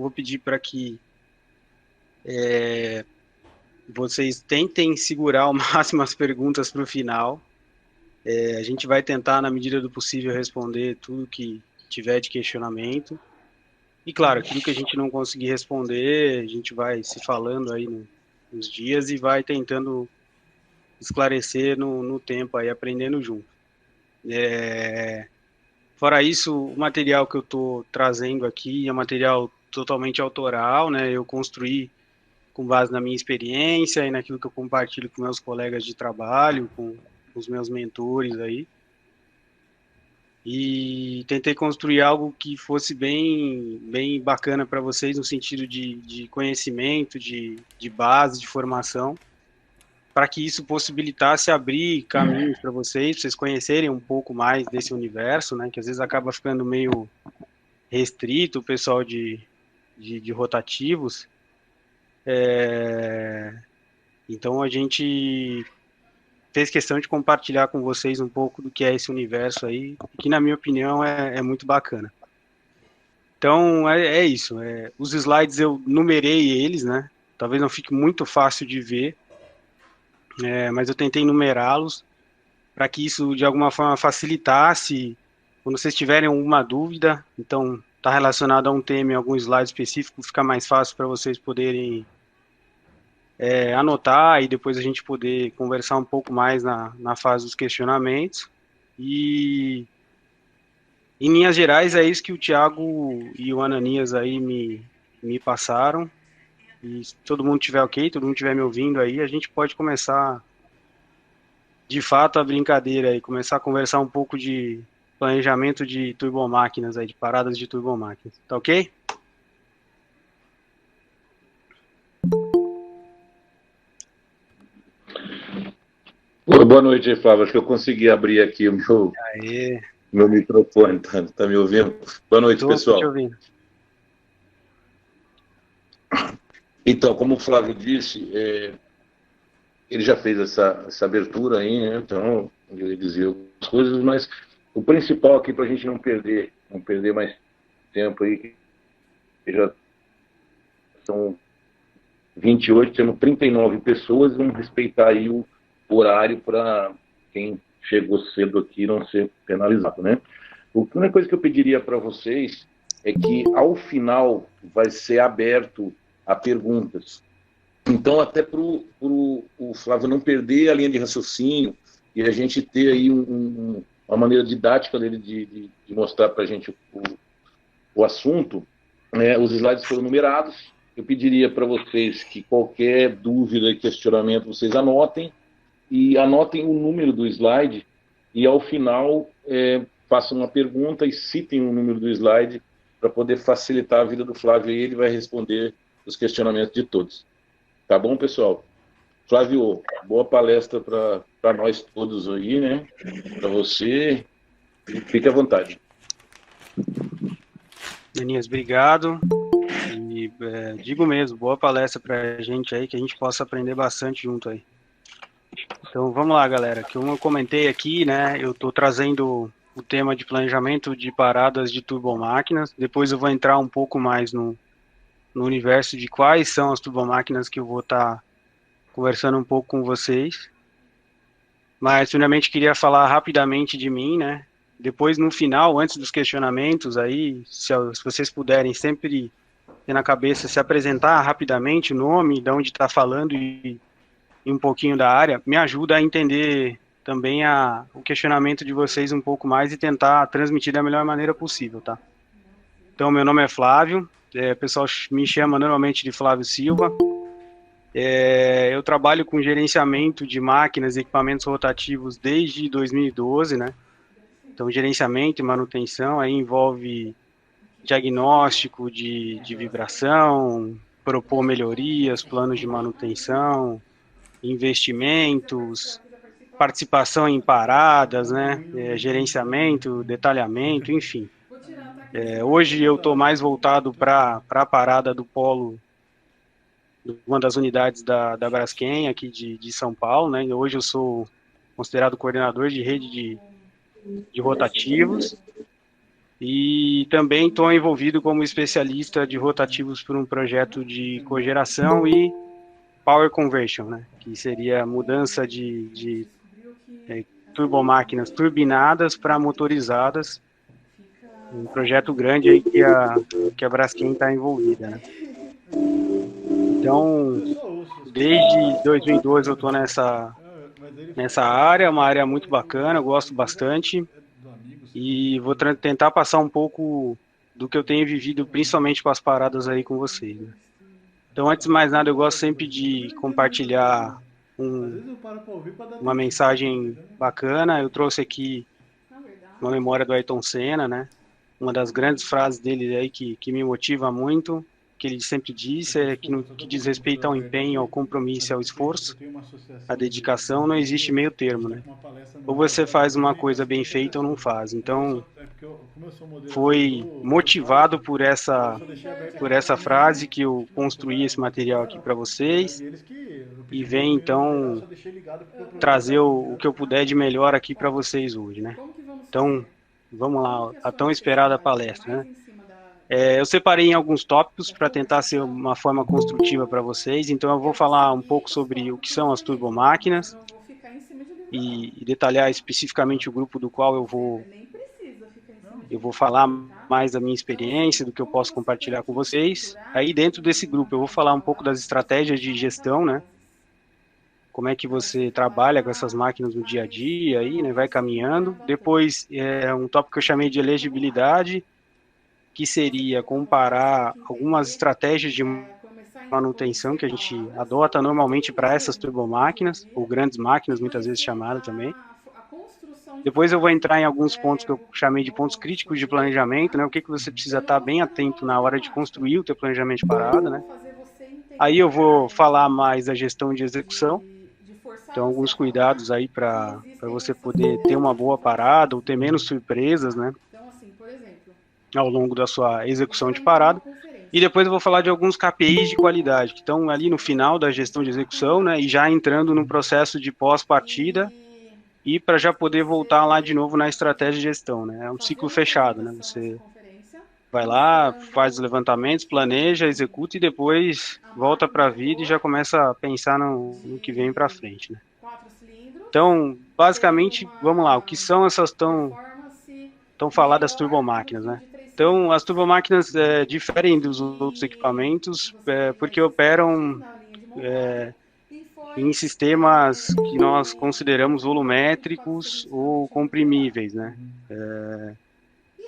vou pedir para que vocês tentem segurar ao máximo as perguntas para o final. A gente vai tentar, na medida do possível, responder tudo que tiver de questionamento. E, claro, aquilo que a gente não conseguir responder, a gente vai se falando aí nos dias e vai tentando esclarecer no tempo, aí aprendendo junto. Fora isso, o material que eu estou trazendo aqui é um material totalmente autoral, né? Eu construí com base na minha experiência e naquilo que eu compartilho com meus colegas de trabalho, com os meus mentores aí. E tentei construir algo que fosse bem bacana para vocês no sentido de conhecimento, de base, de formação, para que isso possibilitasse abrir caminhos para vocês conhecerem um pouco mais desse universo, né? Que às vezes acaba ficando meio restrito o pessoal de rotativos. Então a gente fez questão de compartilhar com vocês um pouco do que é esse universo aí, que na minha opinião é muito bacana. Então é isso. Os slides eu numerei eles, né? Talvez não fique muito fácil de ver, mas eu tentei numerá-los para que isso de alguma forma facilitasse quando vocês tiverem alguma dúvida. Então está relacionado a um tema em algum slide específico, fica mais fácil para vocês poderem anotar e depois a gente poder conversar um pouco mais na fase dos questionamentos. E, em linhas gerais, é isso que o Thiago e o Ananias aí me passaram. E se todo mundo tiver ok, todo mundo estiver me ouvindo aí, a gente pode começar, de fato, a brincadeira aí, começar a conversar um pouco de planejamento de turbomáquinas aí, de paradas de turbomáquinas. Tá ok? Boa noite, Flávio. Acho que eu consegui abrir aqui o meu microfone. Tá me ouvindo? Boa noite, pessoal. Tô te ouvindo. Então, como o Flávio disse, ele já fez essa abertura aí, né? Então, ele dizia as coisas, mas o principal aqui para a gente não perder mais tempo aí, que já são 28, temos 39 pessoas, vamos respeitar aí o horário para quem chegou cedo aqui não ser penalizado, né? A única coisa que eu pediria para vocês é que, ao final, vai ser aberto a perguntas. Então, até para o Flávio não perder a linha de raciocínio e a gente ter aí uma maneira didática dele de mostrar para a gente o assunto, né? Os slides foram numerados. Eu pediria para vocês que qualquer dúvida e questionamento vocês anotem o número do slide e, ao final, façam uma pergunta e citem o número do slide para poder facilitar a vida do Flávio, e ele vai responder os questionamentos de todos. Tá bom, pessoal? Flávio, boa palestra para nós todos aí, né? Para você. Fique à vontade. Meninas, obrigado. E digo mesmo, boa palestra para a gente aí, que a gente possa aprender bastante junto aí. Então vamos lá, galera. Como eu comentei aqui, né? Eu estou trazendo o tema de planejamento de paradas de turbomáquinas. Depois eu vou entrar um pouco mais no universo de quais são as turbomáquinas que eu vou estar conversando um pouco com vocês. Mas, primeiramente, queria falar rapidamente de mim, né? Depois, no final, antes dos questionamentos, aí, se vocês puderem sempre ter na cabeça se apresentar rapidamente o nome, de onde está falando e um pouquinho da área, me ajuda a entender também o questionamento de vocês um pouco mais e tentar transmitir da melhor maneira possível, tá? Então, meu nome é Flávio, o pessoal me chama normalmente de Flávio Silva. Eu trabalho com gerenciamento de máquinas e equipamentos rotativos desde 2012, né? Então, gerenciamento e manutenção aí envolve diagnóstico de vibração, propor melhorias, planos de manutenção, investimentos, participação em paradas, né? Gerenciamento, detalhamento, enfim. Hoje eu estou mais voltado para a parada do polo, uma das unidades da Braskem, aqui de São Paulo, né? Hoje eu sou considerado coordenador de rede de rotativos. E também estou envolvido como especialista de rotativos por um projeto de cogeração e power conversion, né? Que seria a mudança de turbomáquinas turbinadas para motorizadas, um projeto grande aí que a Braskem está envolvida, né? Então, desde 2002 eu estou nessa área, é uma área muito bacana, eu gosto bastante, e vou tentar passar um pouco do que eu tenho vivido, principalmente com as paradas aí com vocês, né? Então, antes de mais nada, eu gosto sempre de compartilhar um, uma mensagem bacana. Eu trouxe aqui uma memória do Ayrton Senna, né? Uma das grandes frases dele aí que me motiva muito, que ele sempre disse, é que no que diz respeito ao empenho, ao compromisso e ao esforço, a dedicação, não existe meio termo, né? Ou você faz uma coisa bem feita ou não faz. Então, foi motivado por essa frase que eu construí esse material aqui para vocês e vem então trazer o que eu puder de melhor aqui para vocês hoje, né? Então, vamos lá, a tão esperada palestra, né? Eu separei em alguns tópicos para tentar ser uma forma construtiva para vocês, então eu vou falar um pouco sobre o que são as turbomáquinas e detalhar especificamente o grupo do qual eu vou falar mais da minha experiência, do que eu posso compartilhar com vocês. Aí dentro desse grupo eu vou falar um pouco das estratégias de gestão, né? Como é que você trabalha com essas máquinas no dia a dia, aí, né? Vai caminhando. Depois, um tópico que eu chamei de elegibilidade, que seria comparar algumas estratégias de manutenção que a gente adota normalmente para essas turbomáquinas, ou grandes máquinas, muitas vezes chamadas também. Depois eu vou entrar em alguns pontos que eu chamei de pontos críticos de planejamento, né? O que você precisa estar bem atento na hora de construir o teu planejamento de parada, né? Aí eu vou falar mais da gestão de execução, então alguns cuidados aí para você poder ter uma boa parada ou ter menos surpresas, né? Ao longo da sua execução de parada. E depois eu vou falar de alguns KPIs de qualidade, que estão ali no final da gestão de execução, né? E já entrando no processo de pós-partida, e para já poder voltar lá de novo na estratégia de gestão, né? É um ciclo fechado, né? Você vai lá, faz os levantamentos, planeja, executa e depois volta para a vida e já começa a pensar no que vem para frente, né? Então, basicamente, vamos lá, o que são essas tão faladas turbomáquinas, né? Então, as turbomáquinas diferem dos outros equipamentos porque operam em sistemas que nós consideramos volumétricos ou comprimíveis, né?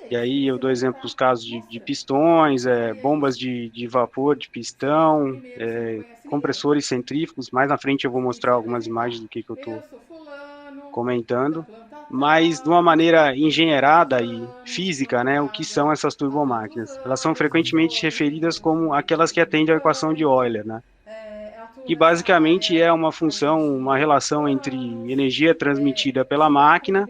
E aí eu dou exemplo dos casos de pistões, bombas de vapor de pistão, compressores centrífugos. Mais na frente eu vou mostrar algumas imagens do que eu estou comentando. Mas de uma maneira engenheirada e física, né, o que são essas turbomáquinas? Elas são frequentemente referidas como aquelas que atendem à equação de Euler, né? Que basicamente é uma função, uma relação entre energia transmitida pela máquina,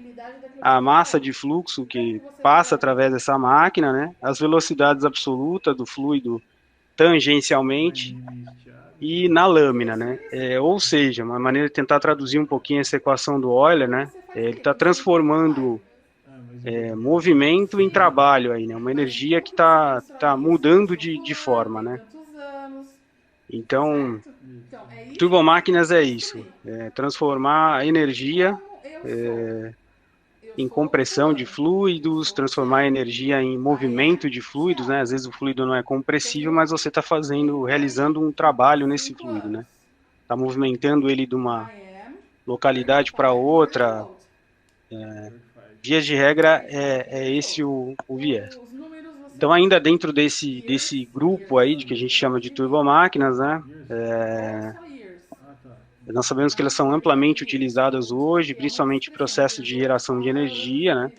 a massa de fluxo que passa através dessa máquina, né, as velocidades absolutas do fluido tangencialmente e na lâmina, né? Ou seja, uma maneira de tentar traduzir um pouquinho essa equação do Euler, né? Ele está transformando movimento em trabalho aí, né? Uma energia que tá mudando de forma, né? Então, turbomáquinas é isso, transformar a energia em compressão de fluidos, transformar a energia em movimento de fluidos, né? Às vezes o fluido não é compressível, mas você está realizando um trabalho nesse fluido, né? Está movimentando ele de uma localidade para outra. Vias de regra é esse o viés. Então, ainda dentro desse grupo aí, de que a gente chama de turbomáquinas, né? Nós sabemos que elas são amplamente utilizadas hoje, principalmente em processos de geração de energia, né?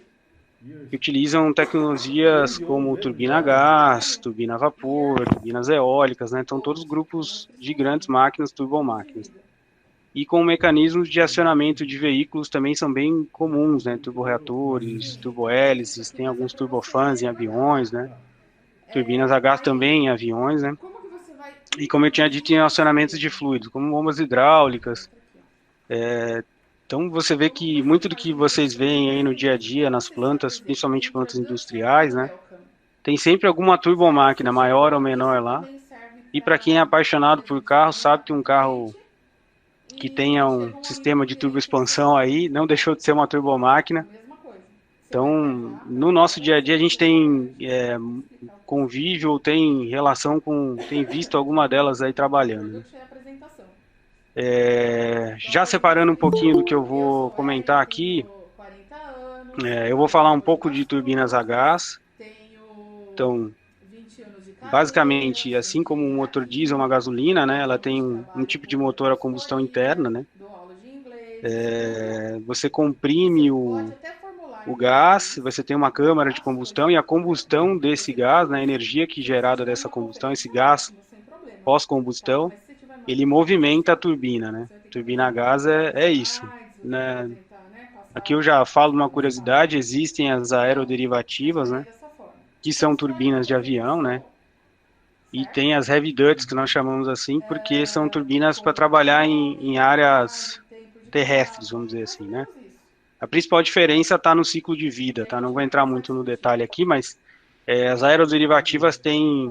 Que utilizam tecnologias como turbina a gás, turbina a vapor, turbinas eólicas, né? Então, todos grupos de grandes máquinas, turbomáquinas. E com mecanismos de acionamento de veículos também são bem comuns, né? Turborreatores, turbohélices, tem alguns turbofans em aviões, né? Turbinas a gás também em aviões, né? E como eu tinha dito, em acionamentos de fluidos, como bombas hidráulicas, Então você vê que muito do que vocês veem aí no dia a dia, nas plantas, principalmente plantas industriais, né? Tem sempre alguma turbomáquina, maior ou menor lá. E para quem é apaixonado por carro, sabe que um carro que tenha um sistema de turboexpansão aí não deixou de ser uma turbomáquina. Então, no nosso dia a dia, a gente tem convívio, tem relação com, tem visto alguma delas aí trabalhando, né? Já separando um pouquinho do que eu vou comentar aqui, eu vou falar um pouco de turbinas a gás. Então, basicamente, assim como um motor diesel, uma gasolina, né, ela tem um tipo de motor a combustão interna, né? Você comprime o gás, você tem uma câmara de combustão e a combustão desse gás, né, a energia que é gerada dessa combustão, esse gás pós-combustão, ele movimenta a turbina, né? Turbina a gás é isso, né? Aqui eu já falo uma curiosidade, existem as aeroderivativas, né? Que são turbinas de avião, né? E tem as heavy ducts, que nós chamamos assim, porque são turbinas para trabalhar em áreas terrestres, vamos dizer assim, né? A principal diferença está no ciclo de vida, tá? Não vou entrar muito no detalhe aqui, mas as aeroderivativas têm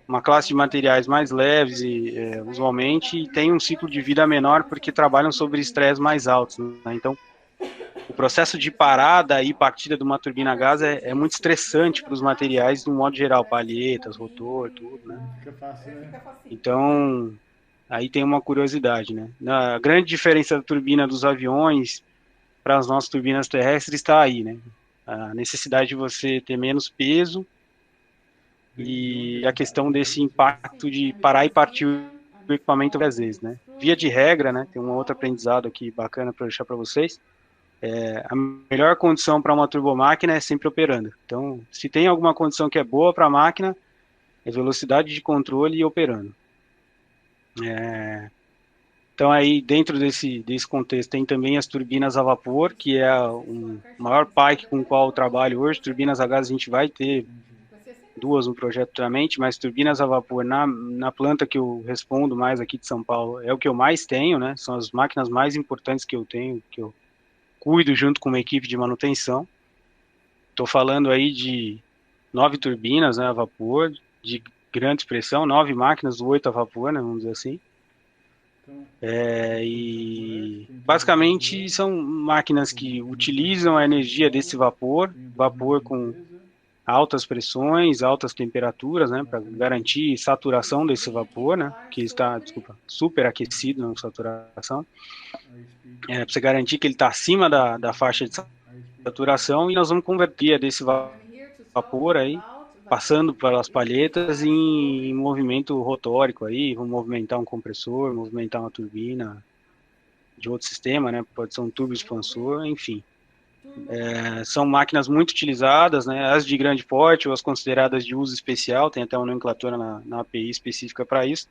uma classe de materiais mais leves, usualmente, e tem um ciclo de vida menor porque trabalham sobre estresse mais altos, né? Então, o processo de parada e partida de uma turbina a gás é muito estressante para os materiais, de um modo geral, palhetas, rotor, tudo, né? Fica fácil, né? Então, aí tem uma curiosidade, né? A grande diferença da turbina dos aviões para as nossas turbinas terrestres está aí, né? A necessidade de você ter menos peso e a questão desse impacto de parar e partir o equipamento várias vezes, né? Via de regra, né? Tem um outro aprendizado aqui bacana para deixar para vocês. A melhor condição para uma turbomáquina é sempre operando. Então, se tem alguma condição que é boa para a máquina, é velocidade de controle e operando. Então, aí, dentro desse contexto, tem também as turbinas a vapor, que é o maior pike com o qual eu trabalho hoje. Turbinas a gás a gente vai ter duas no projeto futuramente, mas turbinas a vapor na planta que eu respondo mais aqui de São Paulo é o que eu mais tenho, né? São as máquinas mais importantes que eu tenho, que eu cuido junto com uma equipe de manutenção. Estou falando aí de 9 turbinas, né, a vapor, de grande pressão, 9 máquinas, 8 a vapor, né, vamos dizer assim. E basicamente são máquinas que utilizam a energia desse vapor com altas pressões, altas temperaturas, né, para garantir saturação desse vapor, né, que está, superaquecido, não saturação, para você garantir que ele está acima da faixa de saturação, e nós vamos converter desse vapor aí, passando pelas palhetas em movimento rotórico aí, vamos movimentar um compressor, movimentar uma turbina de outro sistema, né, pode ser um turbo expansor, enfim. São máquinas muito utilizadas, né, as de grande porte ou as consideradas de uso especial, tem até uma nomenclatura na API específica para isso.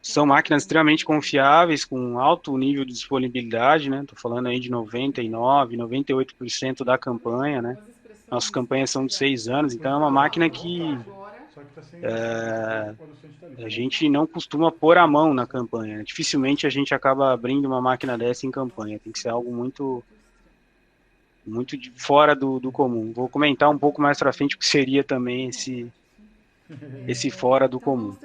São máquinas extremamente confiáveis, com alto nível de disponibilidade, né? Estou falando aí de 99%, 98% da campanha, né? Nossas campanhas são de 6 anos, então é uma máquina que a gente não costuma pôr a mão na campanha, né? Dificilmente a gente acaba abrindo uma máquina dessa em campanha, tem que ser algo muito fora do comum. Vou comentar um pouco mais para frente o que seria também esse fora do comum.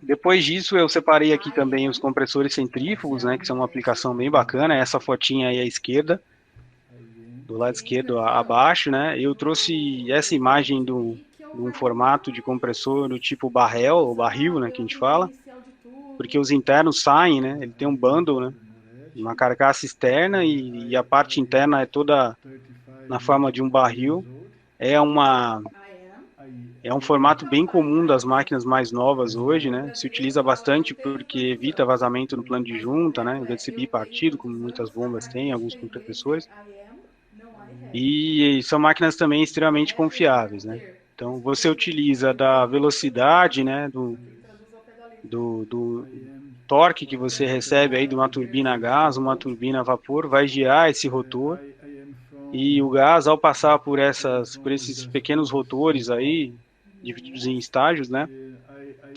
Depois disso, eu separei aqui também os compressores centrífugos, né, que são uma aplicação bem bacana. Essa fotinha aí à esquerda, do lado esquerdo abaixo, né, eu trouxe essa imagem de um formato de compressor do tipo barrel, ou barril, né, que a gente fala, porque os internos saem, né, ele tem um bundle, né, uma carcaça externa e a parte interna é toda na forma de um barril. É um formato bem comum das máquinas mais novas hoje, né? Se utiliza bastante porque evita vazamento no plano de junta, né? Em vez de ser bipartido, como muitas bombas têm, alguns compressores. E são máquinas também extremamente confiáveis, né? Então, você utiliza da velocidade, né? Do torque que você recebe aí de uma turbina a gás, uma turbina a vapor, vai girar esse rotor. E o gás, ao passar por esses pequenos rotores aí, divididos em estágios, né?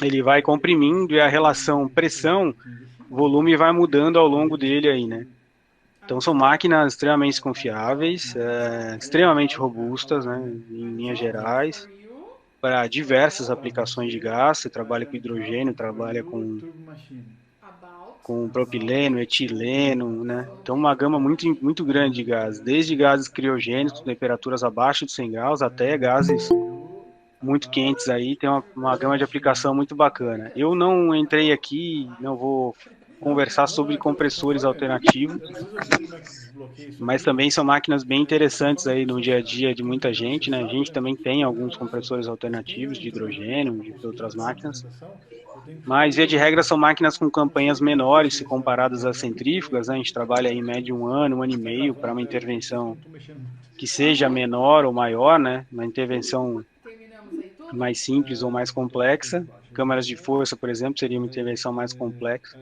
Ele vai comprimindo e a relação pressão-volume vai mudando ao longo dele aí, né? Então, são máquinas extremamente confiáveis, extremamente robustas, né, em linhas gerais, para diversas aplicações de gás. Você trabalha com hidrogênio, trabalha com propileno, etileno, né? Então, uma gama muito grande de gases, desde gases criogênicos, temperaturas abaixo de 100 graus, até gases muito quentes aí, tem uma gama de aplicação muito bacana. Eu não entrei aqui, não vou conversar sobre compressores alternativos, mas também são máquinas bem interessantes aí no dia a dia de muita gente, né? A gente também tem alguns compressores alternativos de hidrogênio, de outras máquinas, mas via de regra são máquinas com campanhas menores se comparadas às centrífugas, né? A gente trabalha aí em média um ano e meio para uma intervenção que seja menor ou maior, né? Uma intervenção mais simples ou mais complexa. Câmaras de força, por exemplo, seria uma intervenção mais complexa.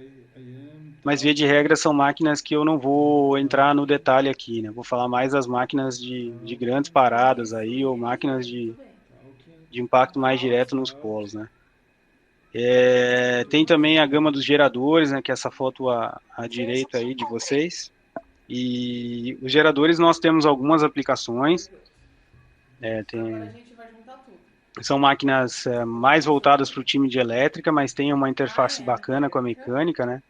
Mas, via de regra, são máquinas que eu não vou entrar no detalhe aqui, né? Vou falar mais das máquinas de grandes paradas aí, ou máquinas de impacto mais direto nos polos, né? Tem também a gama dos geradores, né? Que é essa foto à direita aí de vocês. E os geradores nós temos algumas aplicações. São máquinas mais voltadas para o time de elétrica, mas tem uma interface bacana com a mecânica, né?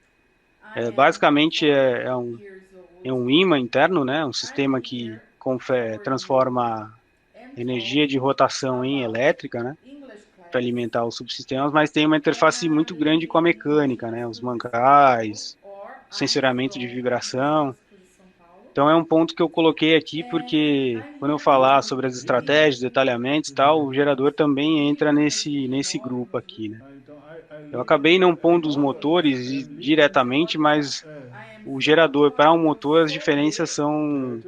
Basicamente é um ímã interno, né? Um sistema que transforma energia de rotação em elétrica, né? Para alimentar os subsistemas, mas tem uma interface muito grande com a mecânica, né? Os mancais, sensoramento de vibração. Então é um ponto que eu coloquei aqui porque quando eu falar sobre as estratégias, detalhamentos e tal, o gerador também entra nesse grupo aqui, né? Eu acabei não pondo os motores diretamente, mas o gerador para um motor, as diferenças são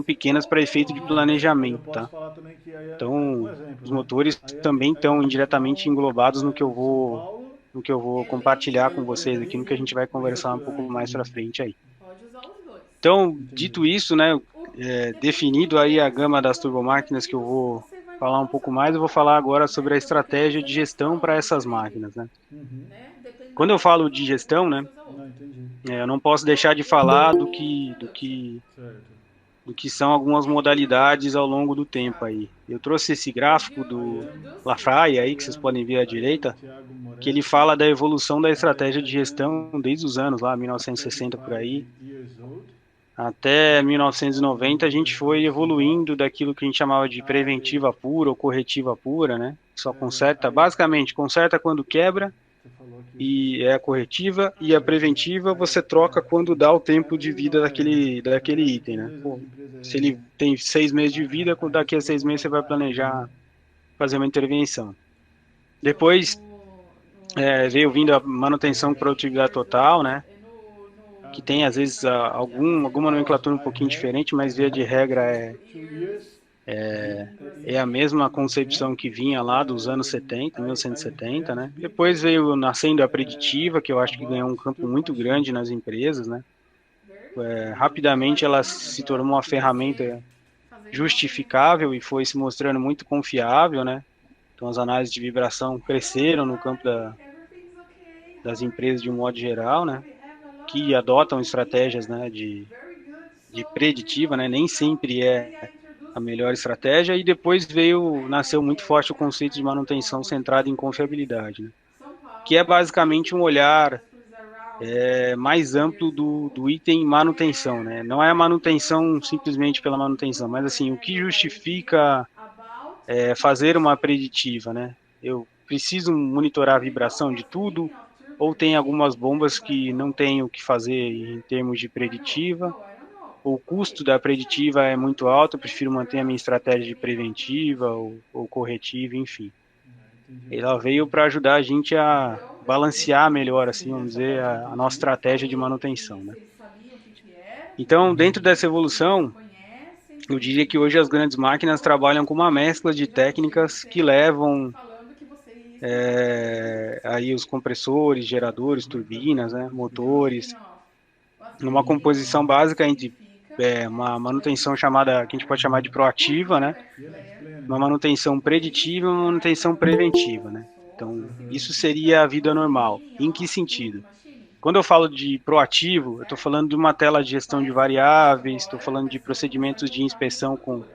pequenas para efeito de planejamento, tá? Então, os motores também estão indiretamente englobados no que eu vou compartilhar com vocês aqui, no que a gente vai conversar um pouco mais para frente aí. Então, dito isso, né, definido aí a gama das turbomáquinas que eu vou falar um pouco mais, eu vou falar agora sobre a estratégia de gestão para essas máquinas, né? Quando eu falo de gestão, né, eu não posso deixar de falar do que são algumas modalidades ao longo do tempo aí. Eu trouxe esse gráfico do Lafraie aí, que vocês podem ver à direita, que ele fala da evolução da estratégia de gestão desde os anos lá, 1960 por aí, até 1990 a gente foi evoluindo daquilo que a gente chamava de preventiva pura ou corretiva pura, né? Só conserta, basicamente, conserta quando quebra, e é a corretiva, e a preventiva você troca quando dá o tempo de vida daquele item, né? Pô, se ele tem 6 meses de vida, daqui a 6 meses você vai planejar fazer uma intervenção. Depois veio vindo a manutenção com produtividade total, né? Que tem às vezes alguma nomenclatura um pouquinho diferente, mas via de regra é a mesma concepção que vinha lá dos anos 70, 1970, né? Depois veio nascendo a preditiva, que eu acho que ganhou um campo muito grande nas empresas, né? Rapidamente ela se tornou uma ferramenta justificável e foi se mostrando muito confiável, né? Então as análises de vibração cresceram no campo das empresas de um modo geral, né? Que adotam estratégias, né, de preditiva, né? Nem sempre é a melhor estratégia, e depois nasceu muito forte o conceito de manutenção centrada em confiabilidade, né? Que é basicamente um olhar mais amplo do item manutenção, né? Não é a manutenção simplesmente pela manutenção, mas assim, o que justifica fazer uma preditiva, né? Eu preciso monitorar a vibração de tudo, ou tem algumas bombas que não tem o que fazer em termos de preditiva, o custo da preditiva é muito alto, eu prefiro manter a minha estratégia de preventiva ou corretiva, enfim. Ela veio para ajudar a gente a balancear melhor, assim, vamos dizer, a nossa estratégia de manutenção, né? Então, dentro dessa evolução, eu diria que hoje as grandes máquinas trabalham com uma mescla de técnicas que levam aí os compressores, geradores, turbinas, né, motores, numa composição básica entre uma manutenção chamada, que a gente pode chamar de proativa, né? Uma manutenção preditiva e uma manutenção preventiva, né? Então, isso seria a vida normal. Em que sentido? Quando eu falo de proativo, eu estou falando de uma tela de gestão de variáveis, estou falando de procedimentos de inspeção com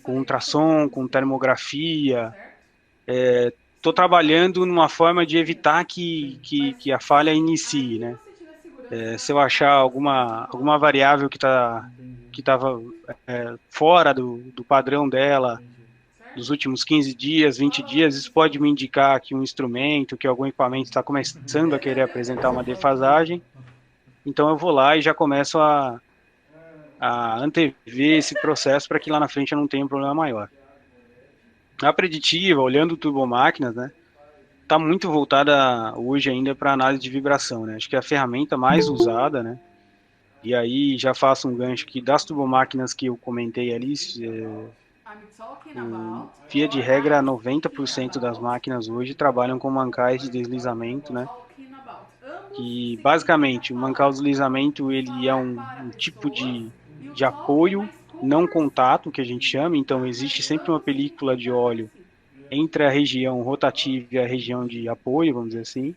ultrassom, com termografia. Estou trabalhando numa forma de evitar que a falha inicie, né? Se eu achar alguma variável que estava fora do padrão dela dos últimos 15 dias, 20 dias, isso pode me indicar que um instrumento, que algum equipamento está começando a querer apresentar uma defasagem. Então eu vou lá e já começo a antever esse processo para que lá na frente eu não tenha um problema maior. A preditiva, olhando turbomáquinas, né, está muito voltada hoje ainda para análise de vibração, né? Acho que é a ferramenta mais usada, né? E aí já faço um gancho aqui das turbomáquinas que eu comentei ali, via de regra, 90% das máquinas hoje trabalham com mancais de deslizamento, né? Que basicamente o mancal de deslizamento ele é um tipo de apoio não contato que a gente chama, então existe sempre uma película de óleo entre a região rotativa e a região de apoio, vamos dizer assim.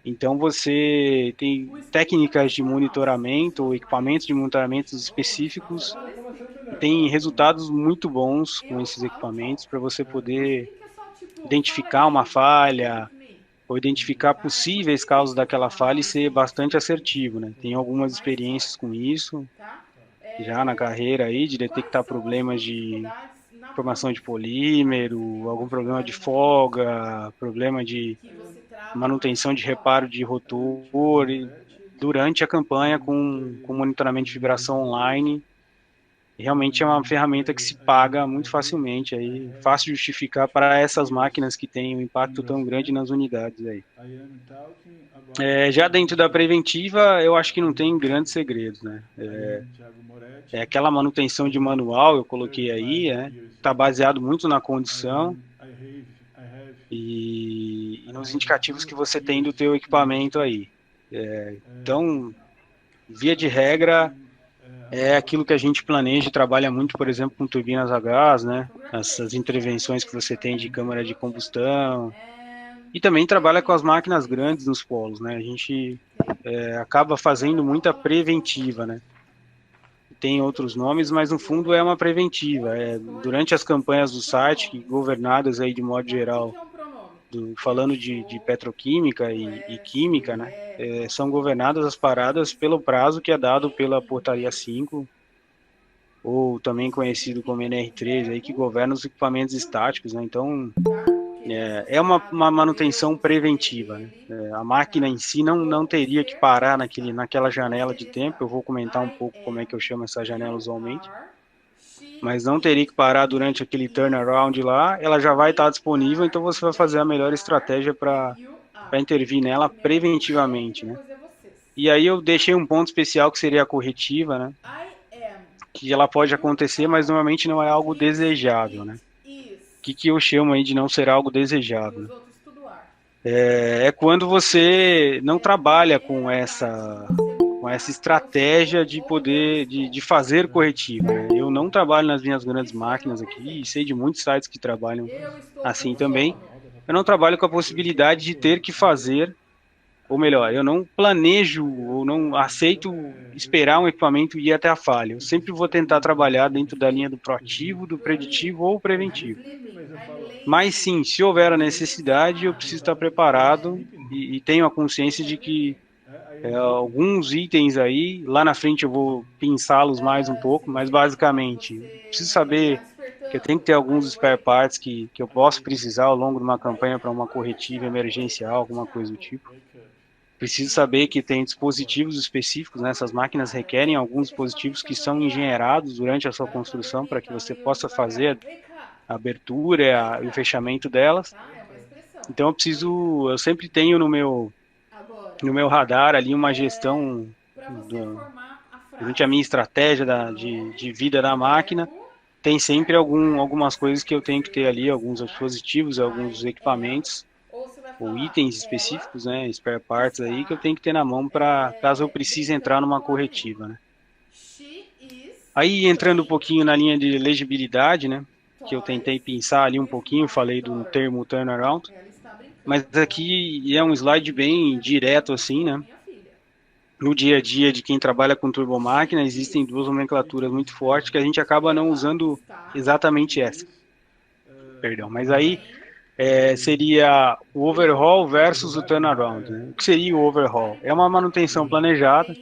Então você tem técnicas de monitoramento ou equipamentos de monitoramento específicos e tem resultados muito bons com esses equipamentos para você poder identificar uma falha ou identificar possíveis causas daquela falha e ser bastante assertivo, né? Tem algumas experiências com isso já na carreira aí de detectar problemas de formação de polímero, algum problema de folga, problema de manutenção de reparo de rotor durante a campanha com monitoramento de vibração online. Realmente é uma ferramenta que se paga muito facilmente, aí, fácil de justificar para essas máquinas que têm um impacto tão grande nas unidades aí. Já dentro da preventiva, eu acho que não tem grandes segredos, né? Aquela manutenção de manual, eu coloquei aí, está baseado muito na condição e nos indicativos que você tem do teu equipamento aí. Então, via de regra, é aquilo que a gente planeja e trabalha muito, por exemplo, com turbinas a gás, né? Essas intervenções que você tem de câmara de combustão. E também trabalha com as máquinas grandes nos polos, né? A gente acaba fazendo muita preventiva, né? Tem outros nomes, mas no fundo é uma preventiva. Durante as campanhas do site, governadas aí de modo geral, falando de petroquímica e química, né? São governadas as paradas pelo prazo que é dado pela Portaria 5, ou também conhecido como NR3, aí, que governa os equipamentos estáticos, né? Então, uma manutenção preventiva, né? A máquina em si não teria que parar naquela janela de tempo, eu vou comentar um pouco como é que eu chamo essa janela usualmente, mas não teria que parar durante aquele turnaround lá, ela já vai estar disponível, então você vai fazer a melhor estratégia para intervir nela preventivamente, né? E aí eu deixei um ponto especial que seria a corretiva, né? Que ela pode acontecer, mas normalmente não é algo desejável, né? O que eu chamo aí de não ser algo desejável? É quando você não trabalha com essa estratégia de poder, de fazer corretivo, né? Eu não trabalho nas minhas grandes máquinas aqui, e sei de muitos sites que trabalham assim também. Eu não trabalho com a possibilidade de ter que fazer, ou melhor, eu não planejo ou não aceito esperar um equipamento ir até a falha. Eu sempre vou tentar trabalhar dentro da linha do proativo, do preditivo ou preventivo. Mas sim, se houver a necessidade, eu preciso estar preparado e tenho a consciência de que alguns itens aí, lá na frente eu vou pensá-los mais um pouco, mas basicamente, preciso saber que eu tenho que ter alguns spare parts que eu posso precisar ao longo de uma campanha para uma corretiva emergencial, alguma coisa do tipo. Preciso saber que tem dispositivos específicos, né? Essas máquinas requerem alguns dispositivos que são engenheirados durante a sua construção para que você possa fazer a abertura e o fechamento delas. Então eu sempre tenho no meu radar ali uma gestão durante a minha estratégia de vida da máquina, tem sempre algumas coisas que eu tenho que ter ali, alguns dispositivos, alguns equipamentos ou itens específicos, né, spare parts aí que eu tenho que ter na mão para caso eu precise entrar numa corretiva, né. Aí entrando um pouquinho na linha de legibilidade, né, que eu tentei pensar ali um pouquinho, falei do termo turnaround, mas aqui é um slide bem direto assim, né. no dia a dia de quem trabalha com turbomáquina, existem duas nomenclaturas muito fortes que a gente acaba não usando exatamente essa, perdão. Mas aí seria o overhaul versus o turnaround, né? O que seria o overhaul? É uma manutenção planejada,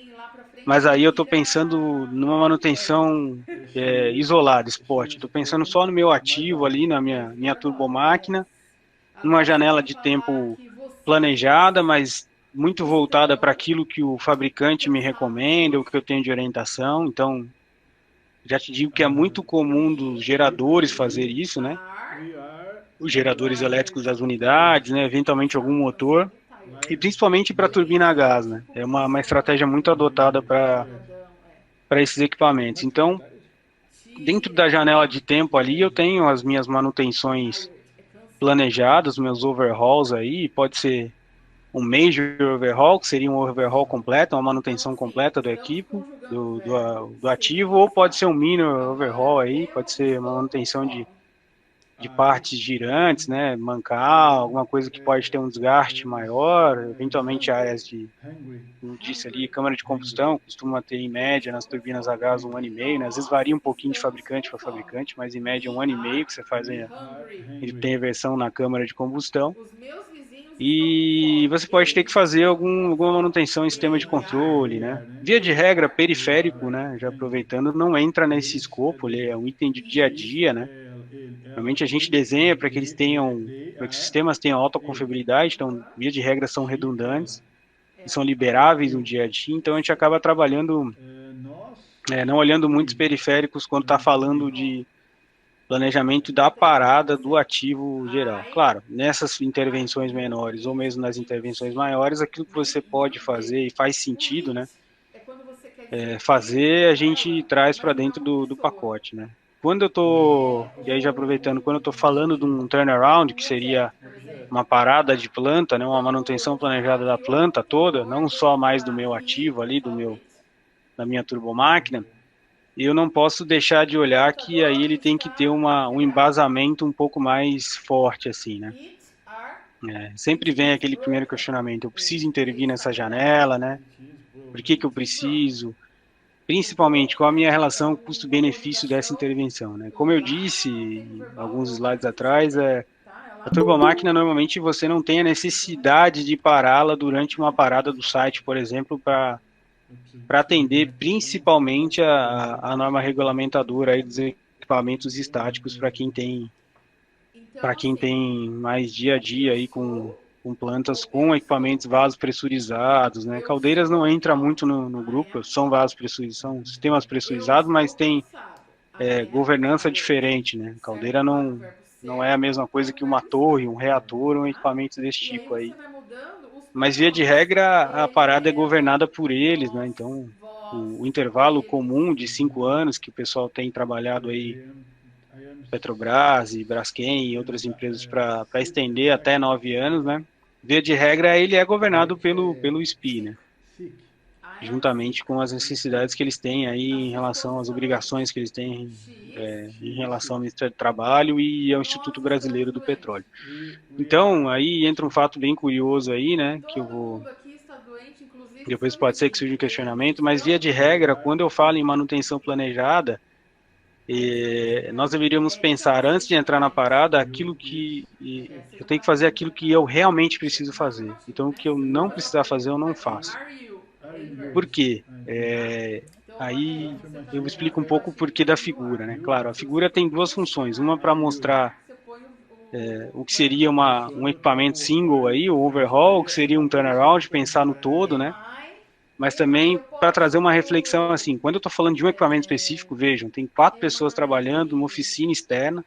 mas aí eu estou pensando numa manutenção isolada, esporte. Estou pensando só no meu ativo ali, na minha turbomáquina, numa janela de tempo planejada, mas muito voltada para aquilo que o fabricante me recomenda, o que eu tenho de orientação. Então, já te digo que é muito comum dos geradores fazer isso, né? Os geradores elétricos das unidades, né? Eventualmente algum motor, e principalmente para turbina a gás, né? É uma estratégia muito adotada para esses equipamentos. Então, dentro da janela de tempo ali, eu tenho as minhas manutenções planejadas, meus overhauls aí, pode ser um major overhaul, que seria um overhaul completo, uma manutenção completa do equipo, do ativo, ou pode ser um minor overhaul aí, pode ser uma manutenção de partes girantes, né, mancal, alguma coisa que pode ter um desgaste maior, eventualmente áreas de, como disse ali, câmara de combustão, costuma ter em média nas turbinas a gás 1 ano e meio, né, às vezes varia um pouquinho de fabricante para fabricante, mas em média 1 ano e meio que você faz, ele tem a versão na câmara de combustão, e você pode ter que fazer alguma manutenção em sistema de controle, né? Via de regra, periférico, né? Já aproveitando, não entra nesse escopo, ele é um item de dia a dia, né? Normalmente a gente desenha para que eles tenham, para que os sistemas tenham alta confiabilidade, então, via de regra, são redundantes e são liberáveis no dia a dia, então a gente acaba trabalhando, não olhando muitos periféricos quando está falando de planejamento da parada do ativo geral. Claro, nessas intervenções menores ou mesmo nas intervenções maiores, aquilo que você pode fazer e faz sentido, né? Fazer, a gente traz para dentro do pacote, né? Quando eu tô, e aí já aproveitando, quando eu tô falando de um turnaround, que seria uma parada de planta, né, uma manutenção planejada da planta toda, não só mais do meu ativo ali, da minha turbomáquina, eu não posso deixar de olhar que aí ele tem que ter um embasamento um pouco mais forte, assim, né? Sempre vem aquele primeiro questionamento, eu preciso intervir nessa janela, né? Por que que eu preciso? Principalmente, qual a minha relação custo-benefício dessa intervenção, né? Como eu disse alguns slides atrás, a turbomáquina normalmente você não tem a necessidade de pará-la durante uma parada do site, por exemplo, para atender principalmente a norma regulamentadora aí dos equipamentos estáticos para quem tem mais dia a dia aí com plantas com equipamentos vasopressurizados, né? Caldeiras não entra muito no grupo, são vasopressurizados, são sistemas pressurizados, mas tem governança diferente, né? Caldeira não é a mesma coisa que uma torre, um reator, um equipamento desse tipo aí. Mas via de regra a parada é governada por eles, né? Então o intervalo comum de 5 anos que o pessoal tem trabalhado aí, Petrobras e Braskem e outras empresas para estender até 9 anos, né? Via de regra ele é governado pelo SPI, né? Juntamente com as necessidades que eles têm aí em relação às obrigações que eles têm em relação ao Ministério do Trabalho e ao Instituto Brasileiro do Petróleo. Então, aí entra um fato bem curioso aí, né, que eu vou... Depois pode ser que surja um questionamento, mas via de regra, quando eu falo em manutenção planejada, nós deveríamos pensar, antes de entrar na parada, eu tenho que fazer aquilo que eu realmente preciso fazer. Então, o que eu não precisar fazer, eu não faço. Por quê? Aí eu explico um pouco o porquê da figura, né? Claro, a figura tem duas funções. Uma para mostrar o que seria um equipamento single aí, o overhaul, o que seria um turnaround, pensar no todo, né? Mas também para trazer uma reflexão assim, quando eu estou falando de um equipamento específico, vejam, tem 4 pessoas trabalhando numa oficina externa,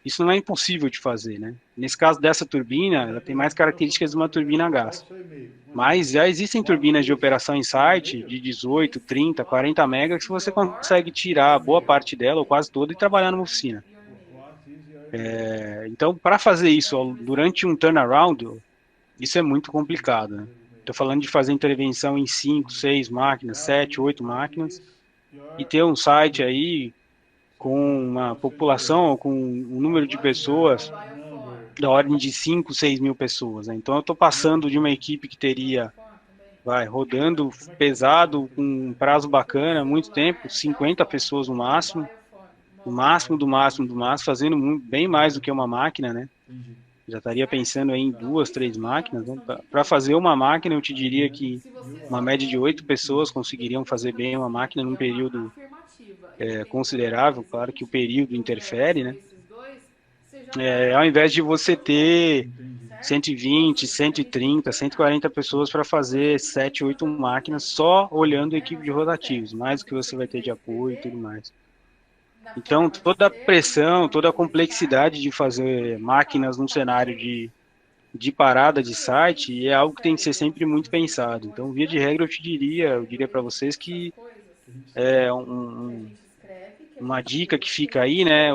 isso não é impossível de fazer, né? Nesse caso dessa turbina, ela tem mais características de uma turbina a gás. Mas já existem turbinas de operação em site de 18, 30, 40 megas que você consegue tirar boa parte dela, ou quase toda, e trabalhar numa oficina. Então, para fazer isso durante um turnaround, isso é muito complicado, né? Estou falando de fazer intervenção em 5, 6 máquinas, 7, 8 máquinas, e ter um site aí com uma população, ou com um número de pessoas da ordem de 5, 6 mil pessoas, né? Então, eu estou passando de uma equipe que teria vai, rodando pesado, com um prazo bacana, muito tempo, 50 pessoas no máximo, no máximo, do máximo, do máximo, fazendo bem mais do que uma máquina, né? Entendi. Já estaria pensando aí em Tá. duas, três máquinas. Então, para fazer uma máquina, eu te diria que uma média de 8 pessoas conseguiriam fazer bem uma máquina num período considerável. Claro que o período interfere, né? Ao invés de você ter Entendi. 120, 130, 140 pessoas para fazer 7, 8 máquinas só olhando a equipe de rotativos, mais o que você vai ter de apoio e tudo mais. Então, toda a pressão, toda a complexidade de fazer máquinas num cenário de parada de site é algo que tem que ser sempre muito pensado. Então, via de regra, eu diria para vocês que é uma dica que fica aí, né?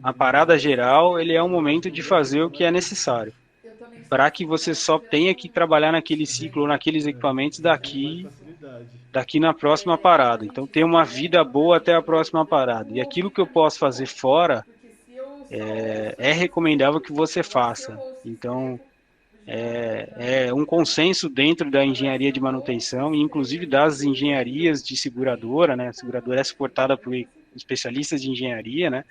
A parada geral, ele é um momento de fazer o que é necessário, para que você só tenha que trabalhar naquele ciclo ou naqueles equipamentos Mais facilidade. daqui na próxima parada. Então, ter uma vida boa até a próxima parada. E aquilo que eu posso fazer fora é recomendável que você faça. Então, é um consenso dentro da engenharia de manutenção, e inclusive das engenharias de seguradora, né? A seguradora é suportada por especialistas de engenharia, né?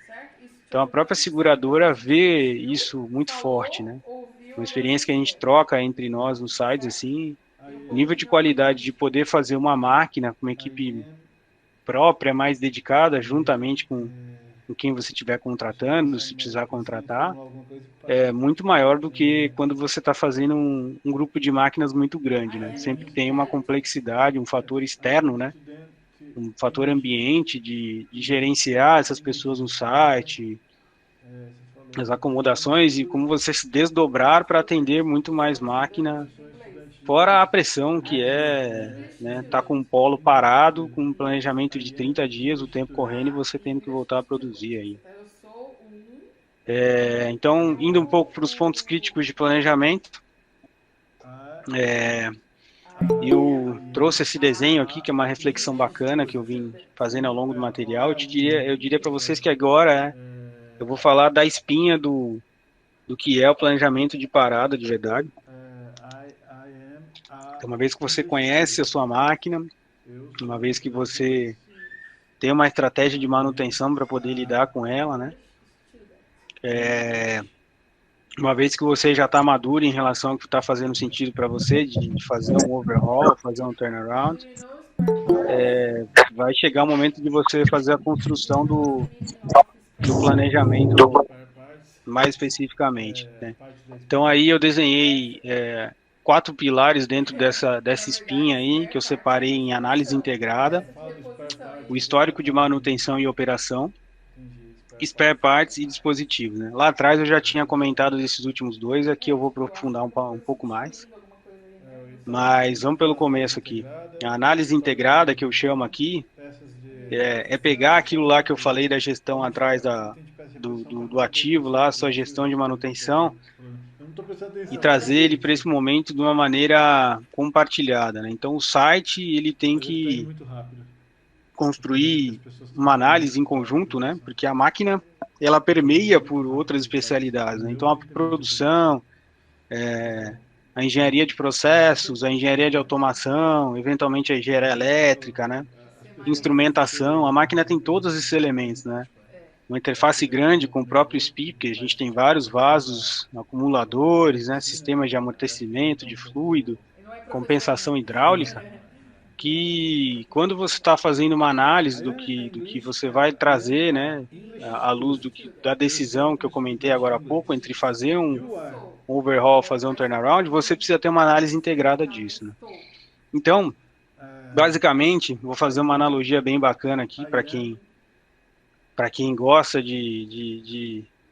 Então, a própria seguradora vê isso muito forte, né? Uma experiência que a gente troca entre nós nos sites, assim, o nível de qualidade de poder fazer uma máquina com uma equipe própria, mais dedicada, juntamente com quem você estiver contratando, se precisar contratar, é muito maior do que quando você está fazendo um grupo de máquinas muito grande, né? Sempre tem uma complexidade, um fator externo, né? Um fator ambiente de gerenciar essas pessoas no site, as acomodações e como você se desdobrar para atender muito mais máquina, fora a pressão que né, tá com um polo parado, com um planejamento de 30 dias, o tempo correndo e você tendo que voltar a produzir aí. Então, indo um pouco para os pontos críticos de planejamento, eu trouxe esse desenho aqui, que é uma reflexão bacana que eu vim fazendo ao longo do material. Eu diria para vocês que agora eu vou falar da espinha do que é o planejamento de parada de verdade. Então, uma vez que você conhece a sua máquina, uma vez que você tem uma estratégia de manutenção para poder lidar com ela, né? Uma vez que você já está maduro em relação ao que está fazendo sentido para você, de fazer um overhaul, fazer um turnaround, vai chegar o momento de você fazer a construção do planejamento mais especificamente, né? Então aí eu desenhei 4 pilares dentro dessa espinha aí, que eu separei em análise integrada, o histórico de manutenção e operação, spare parts e dispositivos, né? Lá atrás eu já tinha comentado desses últimos dois, aqui eu vou aprofundar um pouco mais. Mas vamos pelo começo aqui. A análise integrada, que eu chamo aqui, é pegar aquilo lá que eu falei da gestão atrás do ativo lá, sua gestão de manutenção, e trazer ele para esse momento de uma maneira compartilhada, né? Então o site ele tem que construir uma análise em conjunto, né? Porque a máquina ela permeia por outras especialidades, né? Então a produção, a engenharia de processos, a engenharia de automação, eventualmente a engenharia elétrica, né? Instrumentação, a máquina tem todos esses elementos, né? Uma interface grande com o próprio SPI, porque a gente tem vários vasos, acumuladores, né? Sistemas de amortecimento de fluido, compensação hidráulica, que quando você está fazendo uma análise do que você vai trazer, né, à luz da decisão que eu comentei agora há pouco, entre fazer um overhaul, fazer um turnaround, você precisa ter uma análise integrada disso, né? Então, basicamente, vou fazer uma analogia bem bacana aqui para quem gosta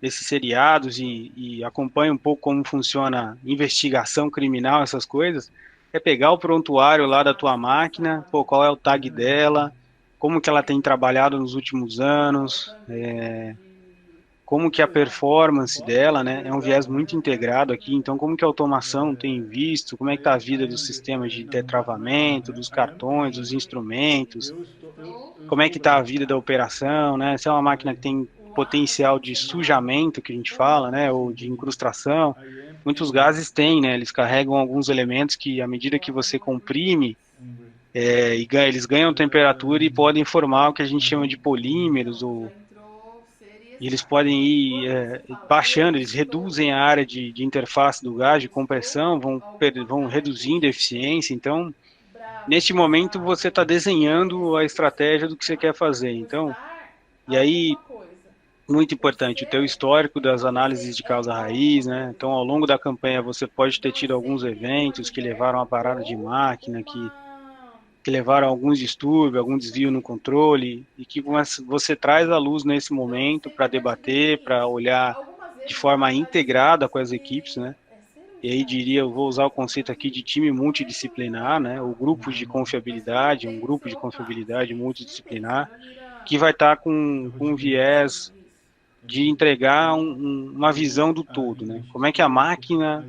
desses seriados e acompanha um pouco como funciona investigação criminal, essas coisas, é pegar o prontuário lá da tua máquina, pô, qual é o tag dela, como que ela tem trabalhado nos últimos anos, como que a performance dela, né, é um viés muito integrado aqui, então como que a automação tem visto, como é que está a vida dos sistemas de tetravamento, dos cartões, dos instrumentos, como é que está a vida da operação, né, se é uma máquina que tem potencial de sujamento, que a gente fala, né, ou de incrustação, muitos gases têm, né? Eles carregam alguns elementos que, à medida que você comprime, eles ganham temperatura e podem formar o que a gente chama de polímeros, e eles podem ir baixando, eles reduzem a área de interface do gás, de compressão, vão reduzindo a eficiência. Então, neste momento, você está desenhando a estratégia do que você quer fazer. Então, e aí, muito importante, o teu histórico das análises de causa-raiz, né? Então, ao longo da campanha, você pode ter tido alguns eventos que levaram a parada de máquina, que levaram a alguns distúrbios, algum desvio no controle, e que você traz à luz nesse momento para debater, para olhar de forma integrada com as equipes, né? E aí eu vou usar o conceito aqui de time multidisciplinar, né? O grupo de confiabilidade, um grupo de confiabilidade multidisciplinar, que vai estar com um viés de entregar uma visão do todo, né? Como é que a máquina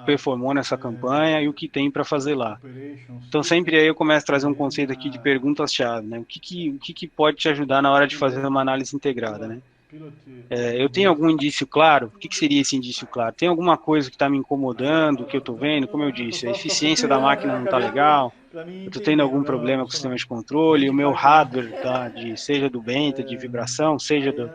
performou nessa campanha e o que tem para fazer lá. Então, sempre aí eu começo a trazer um conceito aqui de perguntas-chave, né? O que pode te ajudar na hora de fazer uma análise integrada, né? Eu tenho algum indício claro? O que seria esse indício claro? Tem alguma coisa que está me incomodando, que eu estou vendo? Como eu disse, a eficiência da máquina não está legal, eu estou tendo algum problema com o sistema de controle, o meu hardware, tá, seja do Benta, de vibração, seja do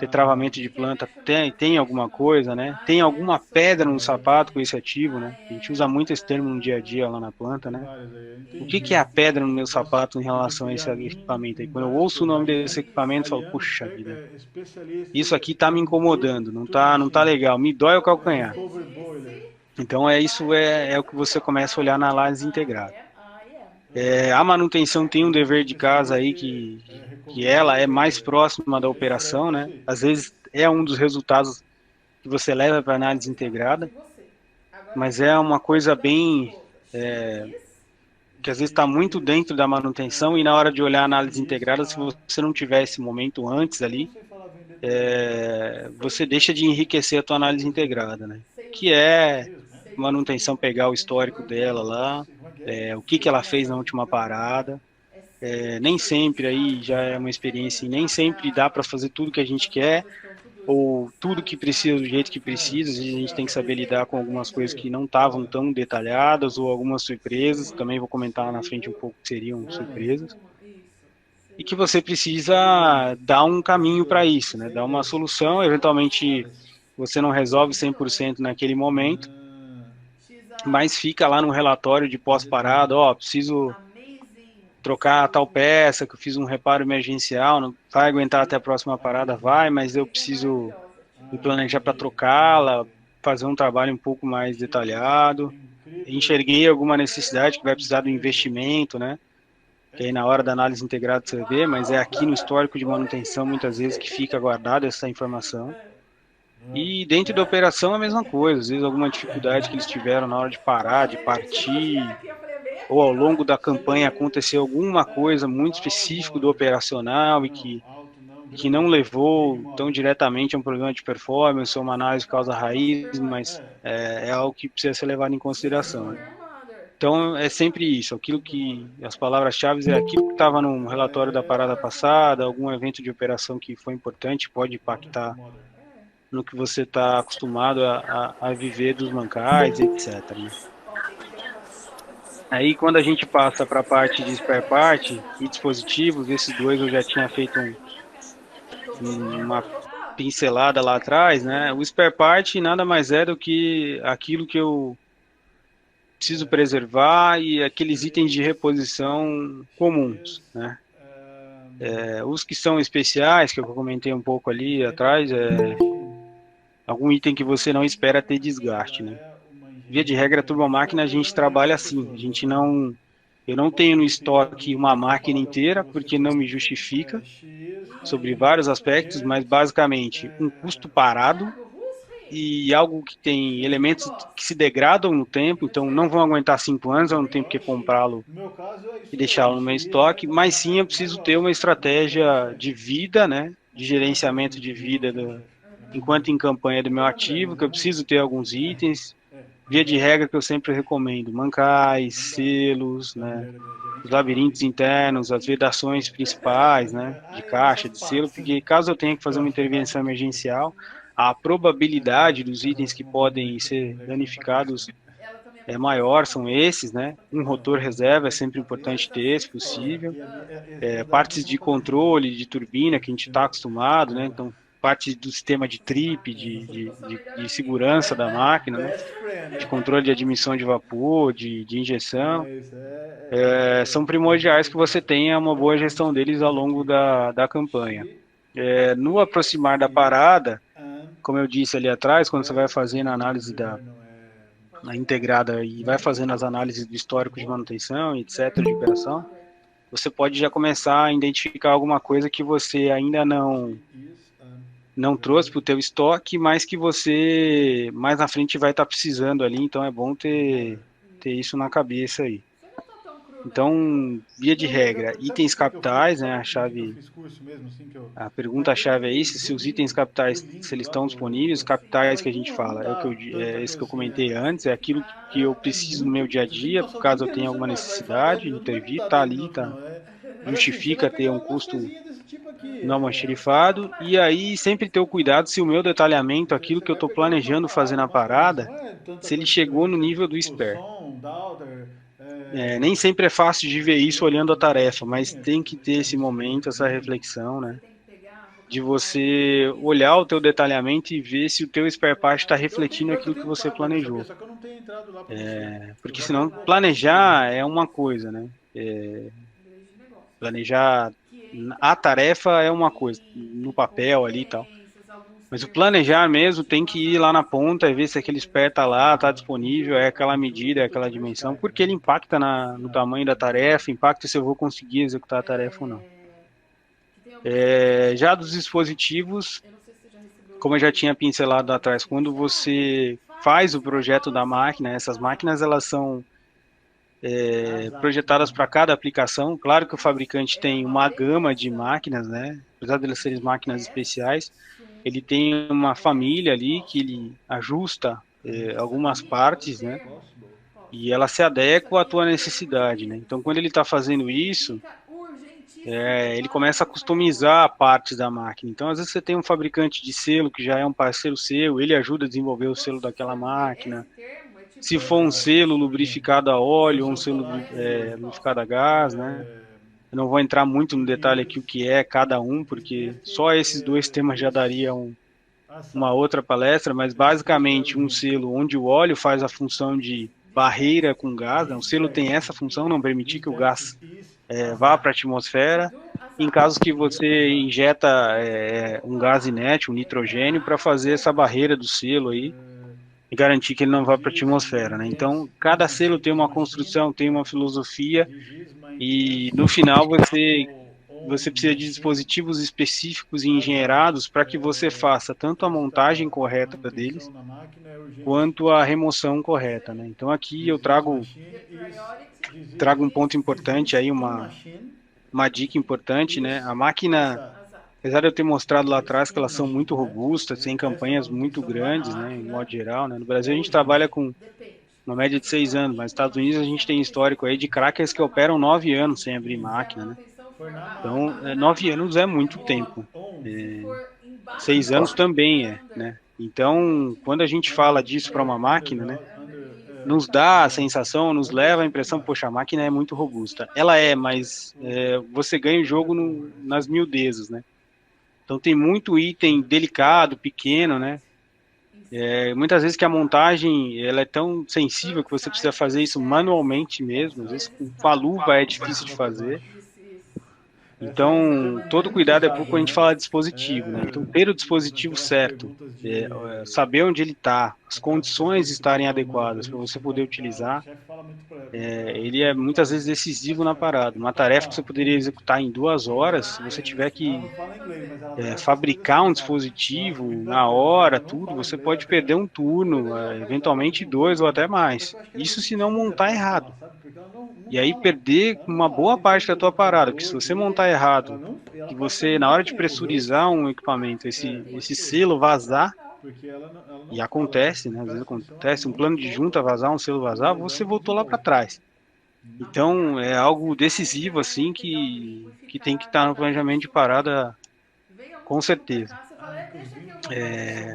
ter travamento de planta, tem alguma coisa, né? Tem alguma pedra no sapato com esse ativo, né? A gente usa muito esse termo no dia a dia lá na planta, né? O que é a pedra no meu sapato em relação a esse equipamento aí? Quando eu ouço o nome desse equipamento, eu falo, puxa vida, isso aqui tá me incomodando, não tá legal, me dói o calcanhar. Então isso é o que você começa a olhar na análise integrada. A manutenção tem um dever de casa aí que ela é mais próxima da operação, né? Às vezes é um dos resultados que você leva para análise integrada, mas é uma coisa bem que às vezes está muito dentro da manutenção e na hora de olhar a análise integrada, se você não tiver esse momento antes ali, você deixa de enriquecer a tua análise integrada, né? Que é manutenção, pegar o histórico dela lá, o que ela fez na última parada. Nem sempre aí já é uma experiência, e nem sempre dá para fazer tudo que a gente quer, ou tudo que precisa do jeito que precisa. Às vezes a gente tem que saber lidar com algumas coisas que não estavam tão detalhadas, ou algumas surpresas, também vou comentar lá na frente um pouco que seriam surpresas, e que você precisa dar um caminho para isso, né? Dar uma solução, eventualmente você não resolve 100% naquele momento, mas fica lá no relatório de pós-parada, preciso trocar tal peça, que eu fiz um reparo emergencial, não vai aguentar até a próxima parada, vai, mas eu preciso me planejar para trocá-la, fazer um trabalho um pouco mais detalhado. Enxerguei alguma necessidade que vai precisar do investimento, né? Que aí na hora da análise integrada você vê, mas é aqui no histórico de manutenção muitas vezes que fica guardada essa informação. E dentro da operação a mesma coisa, às vezes alguma dificuldade que eles tiveram na hora de parar, de partir, ou ao longo da campanha aconteceu alguma coisa muito específica do operacional e que não levou tão diretamente a um problema de performance ou uma análise de causa-raiz, mas é algo que precisa ser levado em consideração, né? Então, é sempre isso, as palavras-chave é aquilo que estava no relatório da parada passada, algum evento de operação que foi importante, pode impactar no que você está acostumado a viver dos mancais, etc., né? Aí, quando a gente passa para a parte de spare part e dispositivos, esses dois eu já tinha feito uma pincelada lá atrás, né? O spare part nada mais é do que aquilo que eu preciso preservar e aqueles itens de reposição comuns, né? Os que são especiais, que eu comentei um pouco ali atrás, algum item que você não espera ter desgaste, né? Via de regra, a turbomáquina a gente trabalha assim, eu não tenho no estoque uma máquina inteira, porque não me justifica, sobre vários aspectos, mas basicamente um custo parado e algo que tem elementos que se degradam no tempo, então não vão aguentar 5 anos, eu não tenho que comprá-lo e deixá-lo no meu estoque, mas sim eu preciso ter uma estratégia de vida, né, de gerenciamento de vida enquanto em campanha do meu ativo, que eu preciso ter alguns itens, via de regra que eu sempre recomendo, mancais, selos, né, os labirintos internos, as vedações principais, né, de caixa, de selo, porque caso eu tenha que fazer uma intervenção emergencial, a probabilidade dos itens que podem ser danificados é maior, são esses, né? Um rotor reserva é sempre importante ter, se possível. Partes de controle de turbina que a gente está acostumado, né? Então, parte do sistema de trip, de segurança da máquina, né? Best friend. De controle de admissão de vapor, de injeção, Mas são primordiais que você tenha uma boa gestão deles ao longo da campanha. No aproximar da parada, como eu disse ali atrás, quando você vai fazendo a análise a integrada e vai fazendo as análises do histórico de manutenção, etc., de operação, você pode já começar a identificar alguma coisa que você ainda não trouxe para o teu estoque, mas que você mais na frente vai estar precisando ali, então é bom ter isso na cabeça aí. Então, via de regra, itens capitais, né, a pergunta-chave é isso, se os itens capitais, se eles estão disponíveis, capitais que a gente fala, é esse que eu comentei antes, é aquilo que eu preciso no meu dia a dia, caso eu tenha alguma necessidade, intervir, tá ali, tá, justifica ter um custo não almoxarifado, e aí sempre ter o cuidado se o meu detalhamento, aquilo que eu estou planejando fazer na parada, se ele chegou no nível do spare. Nem sempre é fácil de ver isso olhando a tarefa, mas tem que ter esse momento, essa reflexão, né? De você olhar o teu detalhamento e ver se o teu spare part está refletindo aquilo que você planejou. Porque senão planejar é uma coisa, né? Planejar a tarefa é uma coisa, no papel ali e tal. Mas o planejar mesmo tem que ir lá na ponta e ver se aquele spare está lá, está disponível, é aquela medida, é aquela dimensão, porque ele impacta no tamanho da tarefa, impacta se eu vou conseguir executar a tarefa ou não. Já dos dispositivos, como eu já tinha pincelado atrás, quando você faz o projeto da máquina, essas máquinas elas são projetadas para cada aplicação. Claro que o fabricante tem uma gama de máquinas, né? Apesar de elas serem máquinas especiais, ele tem uma família ali que ele ajusta algumas partes, né? E ela se adequa à tua necessidade, né? Então, quando ele está fazendo isso, ele começa a customizar partes da máquina. Então, às vezes você tem um fabricante de selo que já é um parceiro seu, ele ajuda a desenvolver o selo daquela máquina. Se for um selo lubrificado a óleo, ou um selo lubrificado a gás, né? Eu não vou entrar muito no detalhe aqui o que é cada um, porque só esses dois temas já daria uma outra palestra, mas basicamente um selo onde o óleo faz a função de barreira com gás, né? O selo tem essa função, não permitir que o gás vá para a atmosfera, em casos que você injeta um gás inerte, um nitrogênio, para fazer essa barreira do selo aí, e garantir que ele não vá para a atmosfera, né? Então, cada selo tem uma construção, tem uma filosofia, e no final você precisa de dispositivos específicos e engenheirados para que você faça tanto a montagem correta deles, quanto a remoção correta, né? Então, aqui eu trago um ponto importante aí, uma dica importante, né? A máquina, apesar de eu ter mostrado lá atrás que elas são muito robustas, tem campanhas muito grandes, né, em modo geral, né? No Brasil a gente trabalha com uma média de 6 anos, mas nos Estados Unidos a gente tem histórico aí de crackers que operam 9 anos sem abrir máquina, né? Então, 9 anos é muito tempo. 6 anos também né? Então, quando a gente fala disso para uma máquina, né, nos dá a sensação, nos leva a impressão, poxa, a máquina é muito robusta. Ela mas você ganha o jogo nas miudezas, né? Então tem muito item delicado, pequeno, né? Muitas vezes que a montagem ela é tão sensível que você precisa fazer isso manualmente mesmo, às vezes com a luva é difícil de fazer. Então, todo cuidado é pouco quando a gente fala de dispositivo, né? Então, ter o dispositivo certo, saber onde ele está, as condições estarem adequadas para você poder utilizar, ele é muitas vezes decisivo na parada. Uma tarefa que você poderia executar em 2 horas, se você tiver que fabricar um dispositivo na hora, tudo, você pode perder um turno, eventualmente 2 ou até mais. Isso se não montar errado. E aí perder uma boa parte da tua parada, porque se você montar errado, que você, na hora de pressurizar um equipamento, esse selo vazar, e acontece, né? Às vezes acontece, um plano de junta vazar, um selo vazar, você voltou lá para trás. Então, é algo decisivo, assim, que tem que estar no planejamento de parada, com certeza.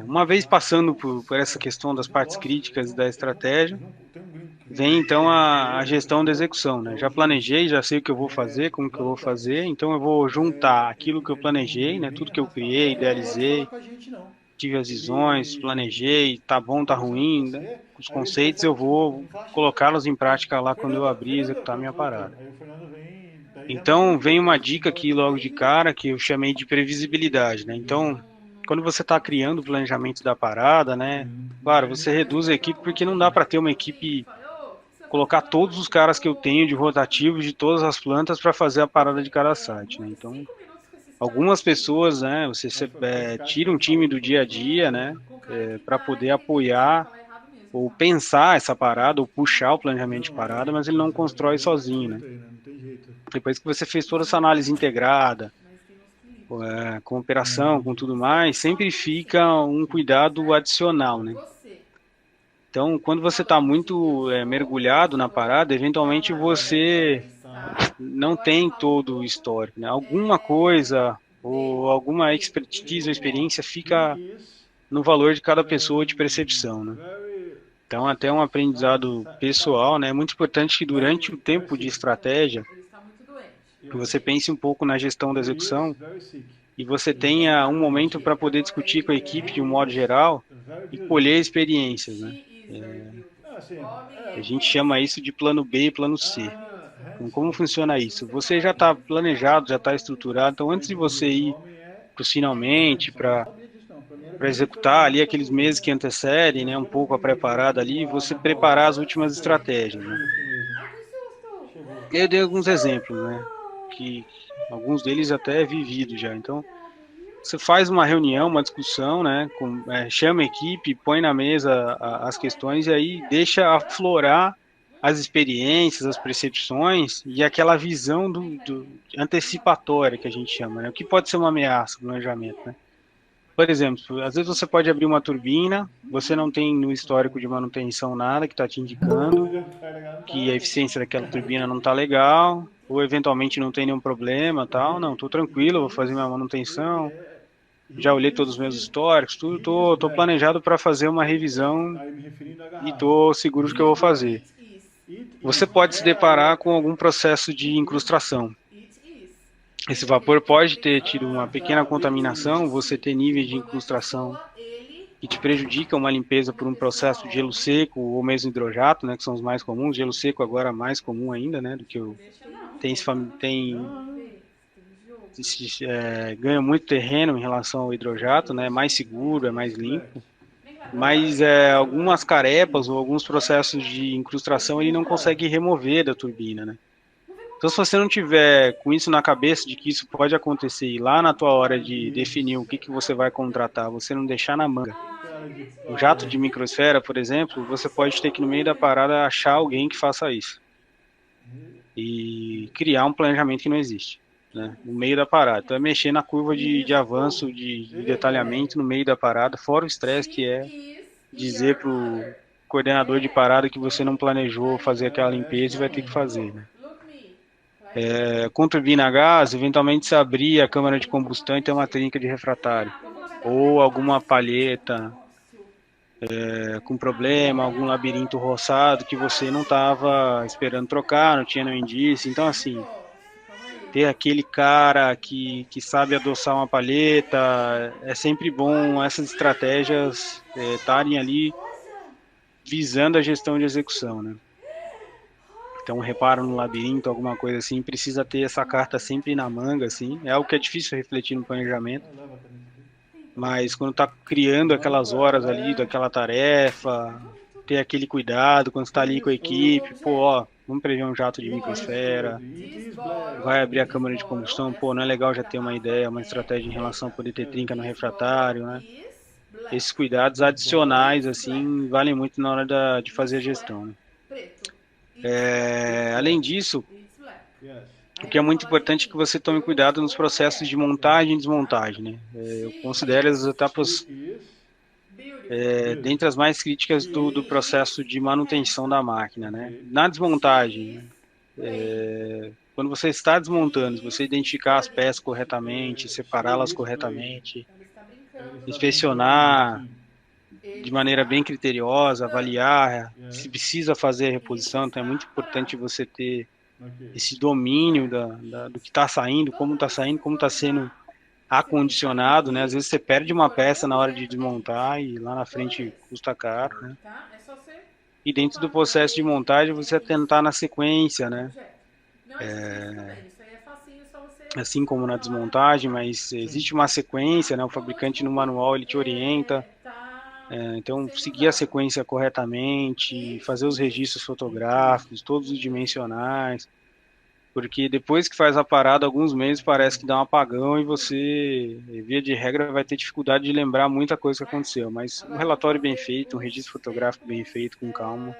Uma vez passando por essa questão das partes críticas da estratégia, vem então a gestão da execução, né? Já planejei, já sei o que eu vou fazer, como que eu vou fazer, então eu vou juntar aquilo que eu planejei, né? Tudo que eu criei, idealizei, tive as visões, planejei, tá bom, tá ruim, né? Os conceitos eu vou colocá-los em prática lá quando eu abrir e executar a minha parada. Então, vem uma dica aqui logo de cara que eu chamei de previsibilidade, né? Então, quando você está criando o planejamento da parada, né? Claro, você reduz a equipe porque não dá para ter uma equipe, colocar todos os caras que eu tenho de rotativos de todas as plantas para fazer a parada de cada site, né? Então, algumas pessoas, né? Você tira um time do dia a dia, né? Para poder apoiar ou pensar essa parada, ou puxar o planejamento de parada, mas ele não constrói sozinho, né? Depois que você fez toda essa análise integrada, com operação, com tudo mais, sempre fica um cuidado adicional, né? Então, quando você está muito mergulhado na parada, eventualmente você não tem todo o histórico, né? Alguma coisa ou alguma expertise ou experiência fica no valor de cada pessoa de percepção, né? Então, até um aprendizado pessoal, né? É muito importante que durante o tempo de estratégia, que você pense um pouco na gestão da execução e você tenha um momento para poder discutir com a equipe de um modo geral e colher experiências, né? A gente chama isso de plano B e plano C. Então, como funciona isso? Você já está planejado, já está estruturado, então antes de você ir para os finalmente, para executar ali aqueles meses que antecedem, né, um pouco a preparada ali, você preparar as últimas estratégias, né? Eu dei alguns exemplos, né? Que alguns deles até é vivido já. Então, você faz uma reunião, uma discussão, né? Chama a equipe, põe na mesa as questões e aí deixa aflorar as experiências, as percepções e aquela visão antecipatória que a gente chama, né? O que pode ser uma ameaça do planejamento, né? Por exemplo, às vezes você pode abrir uma turbina, você não tem no histórico de manutenção nada que está te indicando que a eficiência daquela turbina não está legal, ou eventualmente não tem nenhum problema, tal. Não, estou tranquilo, vou fazer minha manutenção, já olhei todos os meus históricos, tudo, tô planejado para fazer uma revisão e estou seguro do que eu vou fazer. Você pode se deparar com algum processo de incrustação. Esse vapor pode ter tido uma pequena contaminação, você ter níveis de incrustação que te prejudica uma limpeza por um processo de gelo seco ou mesmo hidrojato, né, que são os mais comuns. Gelo seco agora é mais comum ainda, né, do que ganha muito terreno em relação ao hidrojato, né, é mais seguro, é mais limpo. Mas algumas carepas ou alguns processos de incrustação ele não consegue remover da turbina, né? Então, se você não tiver com isso na cabeça de que isso pode acontecer e lá na tua hora de definir o que você vai contratar, você não deixar na manga. Um jato de microsfera, por exemplo, você pode ter que no meio da parada achar alguém que faça isso e criar um planejamento que não existe, né? No meio da parada. Então, é mexer na curva de avanço, de detalhamento no meio da parada, fora o estresse que é dizer para o coordenador de parada que você não planejou fazer aquela limpeza e vai ter que fazer, né? Com turbina a gás, eventualmente se abrir a câmara de combustão e ter uma trinca de refratário. Ou alguma palheta com problema, algum labirinto roçado que você não estava esperando trocar, não tinha nenhum indício. Então, assim, ter aquele cara que sabe adoçar uma palheta, é sempre bom essas estratégias estarem ali visando a gestão de execução, né? Então, reparo no labirinto, alguma coisa assim, precisa ter essa carta sempre na manga, assim. É algo que é difícil refletir no planejamento, mas quando está criando aquelas horas ali daquela tarefa, ter aquele cuidado quando está ali com a equipe, pô, ó, vamos prever um jato de microsfera, vai abrir a câmara de combustão, pô, não é legal já ter uma ideia, uma estratégia em relação a poder ter trinca no refratário, né? Esses cuidados adicionais, assim, valem muito na hora de fazer a gestão, né? Além disso, o que é muito importante é que você tome cuidado nos processos de montagem e desmontagem, né? Eu considero as etapas dentre as mais críticas do processo de manutenção da máquina, né? Na desmontagem, né? Quando você está desmontando, você identificar as peças corretamente, separá-las corretamente, inspecionar de maneira bem criteriosa, avaliar se precisa fazer a reposição. Então é muito importante você ter esse domínio do que está saindo, como está sendo acondicionado, né? Às vezes você perde uma peça na hora de desmontar e lá na frente custa caro, né? E dentro do processo de montagem você tentar na sequência, né? Assim como na desmontagem, mas existe uma sequência, né? O fabricante no manual ele te orienta, então seguir a sequência corretamente, fazer os registros fotográficos, todos os dimensionais, porque depois que faz a parada, alguns meses parece que dá um apagão e você, via de regra, vai ter dificuldade de lembrar muita coisa que aconteceu. Mas um relatório bem feito, um registro fotográfico bem feito, com calma,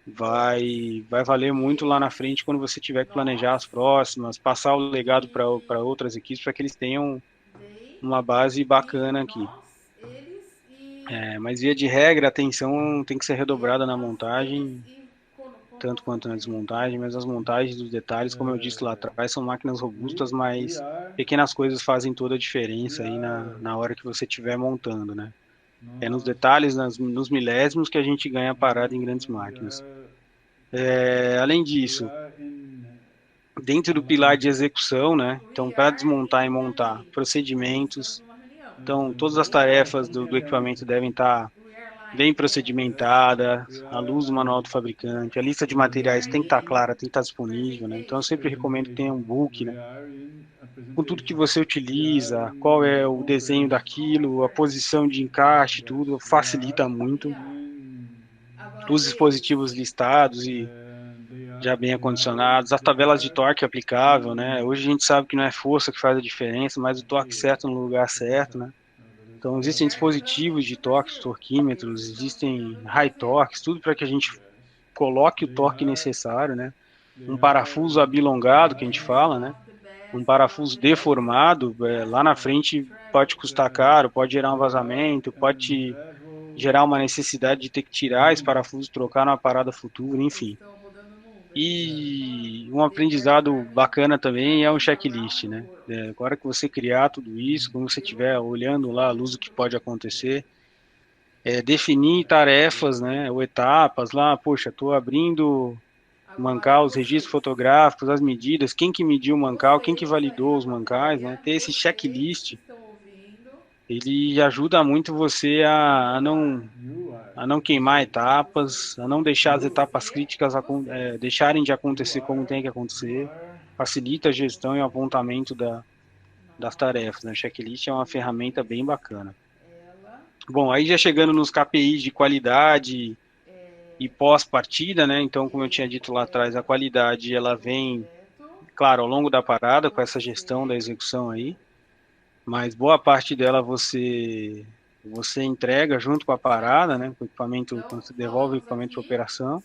vai valer muito lá na frente quando você tiver que planejar as próximas, passar o legado para outras equipes, para que eles tenham uma base bacana aqui. Mas via de regra, a atenção tem que ser redobrada na montagem, tanto quanto na desmontagem, mas as montagens dos detalhes, como eu disse lá atrás, são máquinas robustas, mas pequenas coisas fazem toda a diferença aí na hora que você estiver montando, né? É nos detalhes, nos milésimos que a gente ganha parada em grandes máquinas. Além disso, dentro do pilar de execução, né? Então, para desmontar e montar procedimentos, então todas as tarefas do equipamento devem estar bem procedimentada, à luz do manual do fabricante, a lista de materiais tem que estar clara, tem que estar disponível, né? Então eu sempre recomendo que tenha um book, né? Com tudo que você utiliza, qual é o desenho daquilo, a posição de encaixe, tudo, facilita muito. Os dispositivos listados e já bem acondicionados, as tabelas de torque aplicável, né? Hoje a gente sabe que não é força que faz a diferença, mas o torque certo no lugar certo, né? Então, existem dispositivos de torques, torquímetros, existem high torques, tudo para que a gente coloque o torque necessário, né? Um parafuso abilongado, que a gente fala, né? Um parafuso deformado, lá na frente pode custar caro, pode gerar um vazamento, pode gerar uma necessidade de ter que tirar esse parafuso, trocar numa parada futura, enfim. E um aprendizado bacana também é um checklist, né? Agora que você criar tudo isso, quando você estiver olhando lá a luz do que pode acontecer, definir tarefas, né, ou etapas lá, poxa, estou abrindo o mancal, os registros fotográficos, as medidas, quem que mediu o mancal, quem que validou os mancais, né? Ter esse checklist, ele ajuda muito você a não queimar etapas, a não deixar as etapas críticas deixarem de acontecer como tem que acontecer, facilita a gestão e o apontamento das tarefas, né? O checklist é uma ferramenta bem bacana. Bom, aí já chegando nos KPIs de qualidade e pós-partida, né? Então, como eu tinha dito lá atrás, a qualidade ela vem, claro, ao longo da parada com essa gestão da execução aí, mas boa parte dela você entrega junto com a parada, né? Com o equipamento, quando você devolve o equipamento para operação.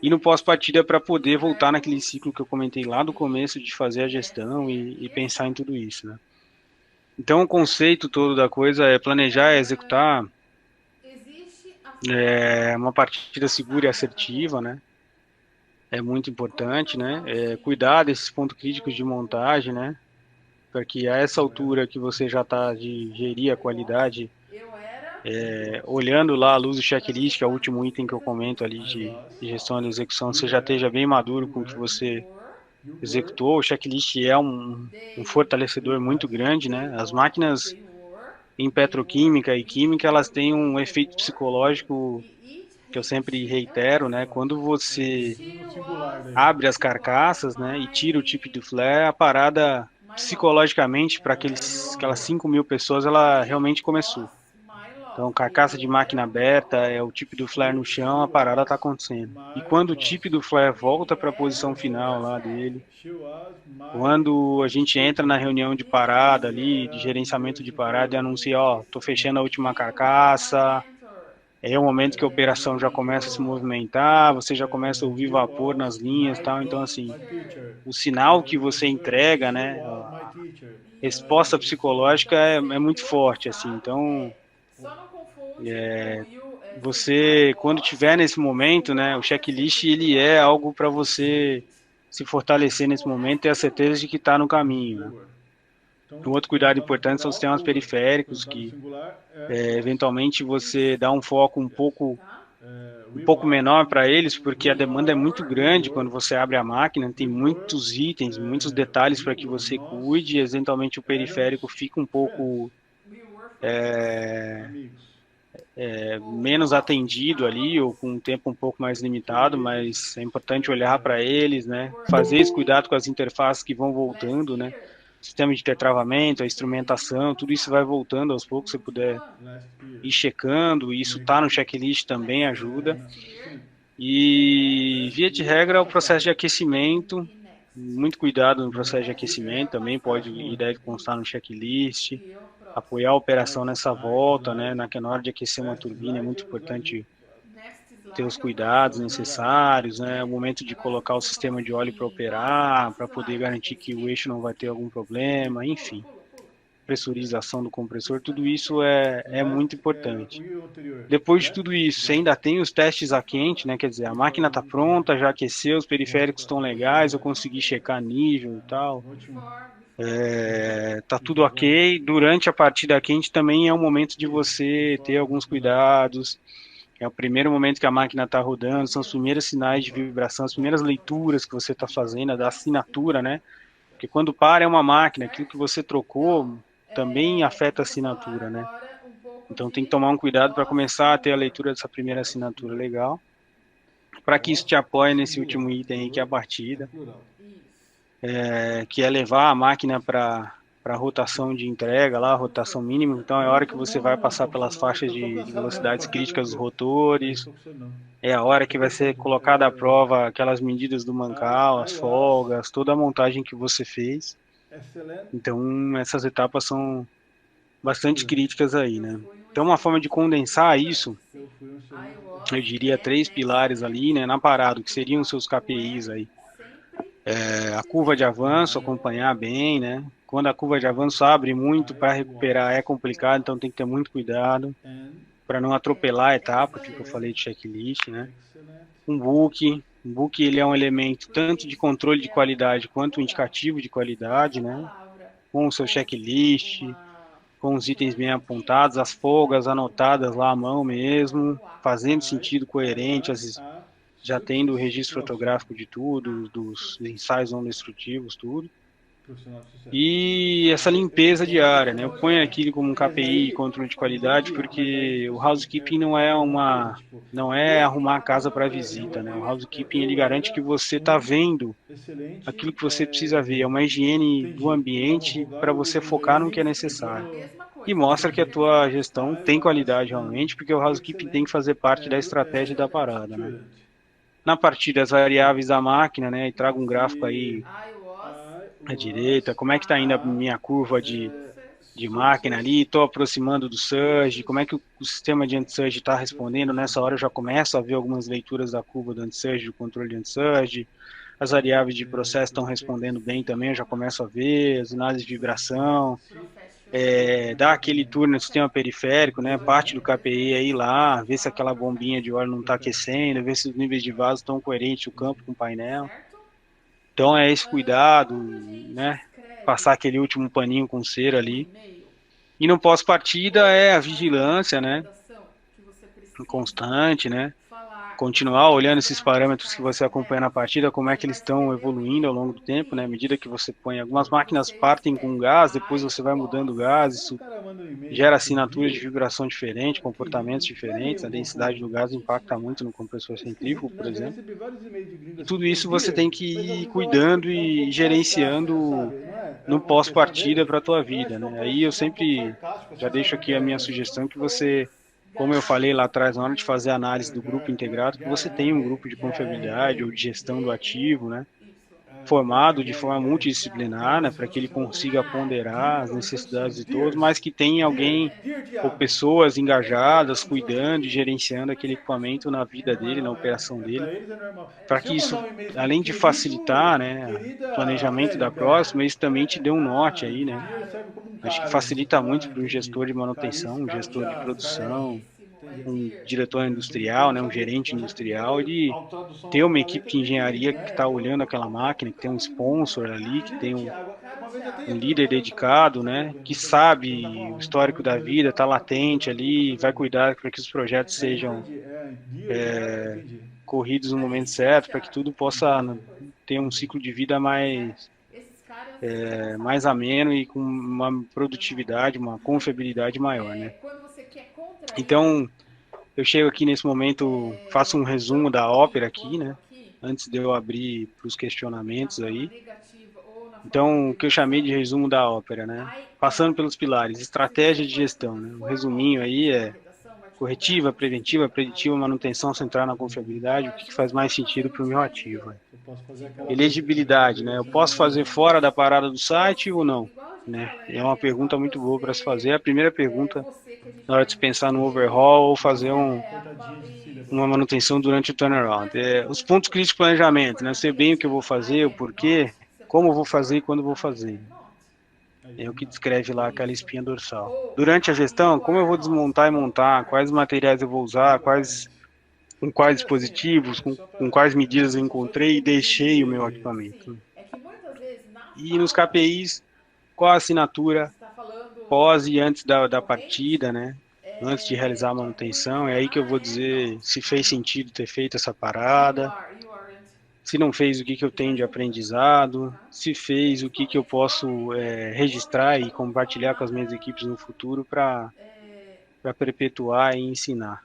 E no pós-partida para poder voltar naquele ciclo que eu comentei lá do começo de fazer a gestão e pensar em tudo isso, né? Então, o conceito todo da coisa é planejar e executar uma partida segura e assertiva, né? É muito importante, né? Cuidar desses pontos críticos de montagem, né? Para que a essa altura que você já está de gerir a qualidade, olhando lá a luz do checklist, que é o último item que eu comento ali de gestão da execução, você já esteja bem maduro com o que você executou. O checklist é um fortalecedor muito grande, né? As máquinas em petroquímica e química, elas têm um efeito psicológico que eu sempre reitero, né? Quando você abre as carcaças, né, e tira o tip do flare, a parada psicologicamente para aquelas 5.000 pessoas, ela realmente começou. Então, carcaça de máquina aberta, é o tip do flare no chão, a parada está acontecendo. E quando o tip do flare volta para a posição final lá dele, quando a gente entra na reunião de parada ali, de gerenciamento de parada e anuncia, ó, tô fechando a última carcaça, é o momento que a operação já começa a se movimentar, você já começa a ouvir vapor nas linhas e tal, então assim, o sinal que você entrega, né, a resposta psicológica é muito forte, assim, então você, quando tiver nesse momento, né, o checklist, ele é algo para você se fortalecer nesse momento e ter a certeza de que está no caminho, né? Um outro cuidado importante são os sistemas periféricos, que eventualmente você dá um foco um pouco menor para eles, porque a demanda é muito grande quando você abre a máquina, tem muitos itens, muitos detalhes para que você cuide, e eventualmente o periférico fica um pouco menos atendido ali, ou com um tempo um pouco mais limitado, mas é importante olhar para eles, né? Fazer esse cuidado com as interfaces que vão voltando, né? Sistema de tetravamento, a instrumentação, tudo isso vai voltando aos poucos, se você puder ir checando, e isso tá no checklist também ajuda. E via de regra, o processo de aquecimento, muito cuidado no processo de aquecimento, também pode e deve constar no checklist, apoiar a operação nessa volta, né? Na hora de aquecer uma turbina é muito importante ter os cuidados necessários, né? O momento de colocar o sistema de óleo para operar, para poder garantir que o eixo não vai ter algum problema, enfim, pressurização do compressor, tudo isso é muito importante. Depois de tudo isso, você ainda tem os testes a quente, né? Quer dizer, a máquina está pronta, já aqueceu, os periféricos estão legais, eu consegui checar nível e tal. Tá tudo ok. Durante a partida quente também é um momento de você ter alguns cuidados. É o primeiro momento que a máquina está rodando, são os primeiros sinais de vibração, as primeiras leituras que você está fazendo, da assinatura, né? Porque quando para é uma máquina, aquilo que você trocou também afeta a assinatura, né? Então tem que tomar um cuidado para começar a ter a leitura dessa primeira assinatura legal, para que isso te apoie nesse último item aí, que é a partida, que é levar a máquina para rotação de entrega lá, rotação mínima. Então é a hora que você vai passar pelas faixas de velocidades críticas dos rotores, é a hora que vai ser colocada à prova aquelas medidas do mancal, as folgas, toda a montagem que você fez. Então essas etapas são bastante críticas aí, né? Então uma forma de condensar isso, eu diria três pilares ali, né, na parada, que seriam os seus KPIs aí. A curva de avanço, acompanhar bem, né? Quando a curva de avanço abre muito para recuperar é complicado, então tem que ter muito cuidado para não atropelar a etapa, que eu falei de checklist, né? Um book ele é um elemento tanto de controle de qualidade quanto indicativo de qualidade, né? Com o seu checklist, com os itens bem apontados, as folgas anotadas lá à mão mesmo, fazendo sentido coerente, já tendo o registro fotográfico de tudo, dos ensaios não destrutivos, tudo. E essa limpeza diária, né? Eu ponho aquilo como um KPI, controle de qualidade, porque o housekeeping não é arrumar a casa para visita, né? O housekeeping ele garante que você está vendo aquilo que você precisa ver, é uma higiene do ambiente para você focar no que é necessário. E mostra que a tua gestão tem qualidade realmente, porque o housekeeping tem que fazer parte da estratégia da parada, né? Na partida, as variáveis da máquina, né? E trago um gráfico aí à direita, como é que está indo a minha curva de máquina ali, estou aproximando do surge, como é que o sistema de anti-surge está respondendo, nessa hora eu já começo a ver algumas leituras da curva do anti-surge, do controle de anti-surge, as variáveis de processo estão respondendo bem também, eu já começo a ver, as análises de vibração, dá aquele tour no sistema periférico, né, parte do KPI aí lá, ver se aquela bombinha de óleo não está aquecendo, ver se os níveis de vaso estão coerentes, o campo com o painel. Então é esse cuidado, né, passar aquele último paninho com cera ali. E no pós-partida é a vigilância, né, constante, né, continuar olhando esses parâmetros que você acompanha na partida, como é que eles estão evoluindo ao longo do tempo, né? À medida que você põe algumas máquinas partem com gás, depois você vai mudando o gás, isso gera assinaturas de vibração diferente, comportamentos diferentes, a densidade do gás impacta muito no compressor centrífugo, por exemplo. E tudo isso você tem que ir cuidando e gerenciando no pós-partida para a tua vida, né? Aí eu sempre já deixo aqui a minha sugestão que você, como eu falei lá atrás, na hora de fazer a análise do grupo integrado, que você tenha um grupo de confiabilidade ou de gestão do ativo, né? Formado de forma multidisciplinar, né? Para que ele consiga ponderar as necessidades de todos, mas que tenha alguém ou pessoas engajadas, cuidando e gerenciando aquele equipamento na vida dele, na operação dele, para que isso, além de facilitar, né, o planejamento da próxima, isso também te dê um norte aí, né? Acho que facilita muito para um gestor de manutenção, um gestor de produção, um diretor industrial, né, um gerente industrial, ele ter uma equipe de engenharia que está olhando aquela máquina, que tem um sponsor ali, que tem um líder dedicado, né, que sabe o histórico da vida, está latente ali, vai cuidar para que os projetos sejam corridos no momento certo, para que tudo possa ter um ciclo de vida mais ameno e com uma produtividade, uma confiabilidade maior, né? Então, eu chego aqui nesse momento, faço um resumo da ópera aqui, né? Antes de eu abrir para os questionamentos aí. Então, o que eu chamei de resumo da ópera, né? Passando pelos pilares, estratégia de gestão, né? O resuminho aí é corretiva, preventiva, preditiva, manutenção, central na confiabilidade, o que faz mais sentido para o meu ativo. Elegibilidade, né? Eu posso fazer fora da parada do site ou não? Né? É uma pergunta muito boa para se fazer. É a primeira pergunta na hora de se pensar no overhaul ou fazer uma manutenção durante o turnaround. Os pontos críticos de planejamento, né? Eu sei bem o que eu vou fazer, o porquê, como eu vou fazer e quando eu vou fazer. É o que descreve lá aquela espinha dorsal. Durante a gestão, como eu vou desmontar e montar, quais materiais eu vou usar, com quais dispositivos, com quais medidas eu encontrei e deixei o meu equipamento. E nos KPIs, qual a assinatura pós e antes da partida, né? Antes de realizar a manutenção, é aí que eu vou dizer se fez sentido ter feito essa parada, se não fez, o que eu tenho de aprendizado, se fez, o que eu posso registrar e compartilhar com as minhas equipes no futuro para perpetuar e ensinar.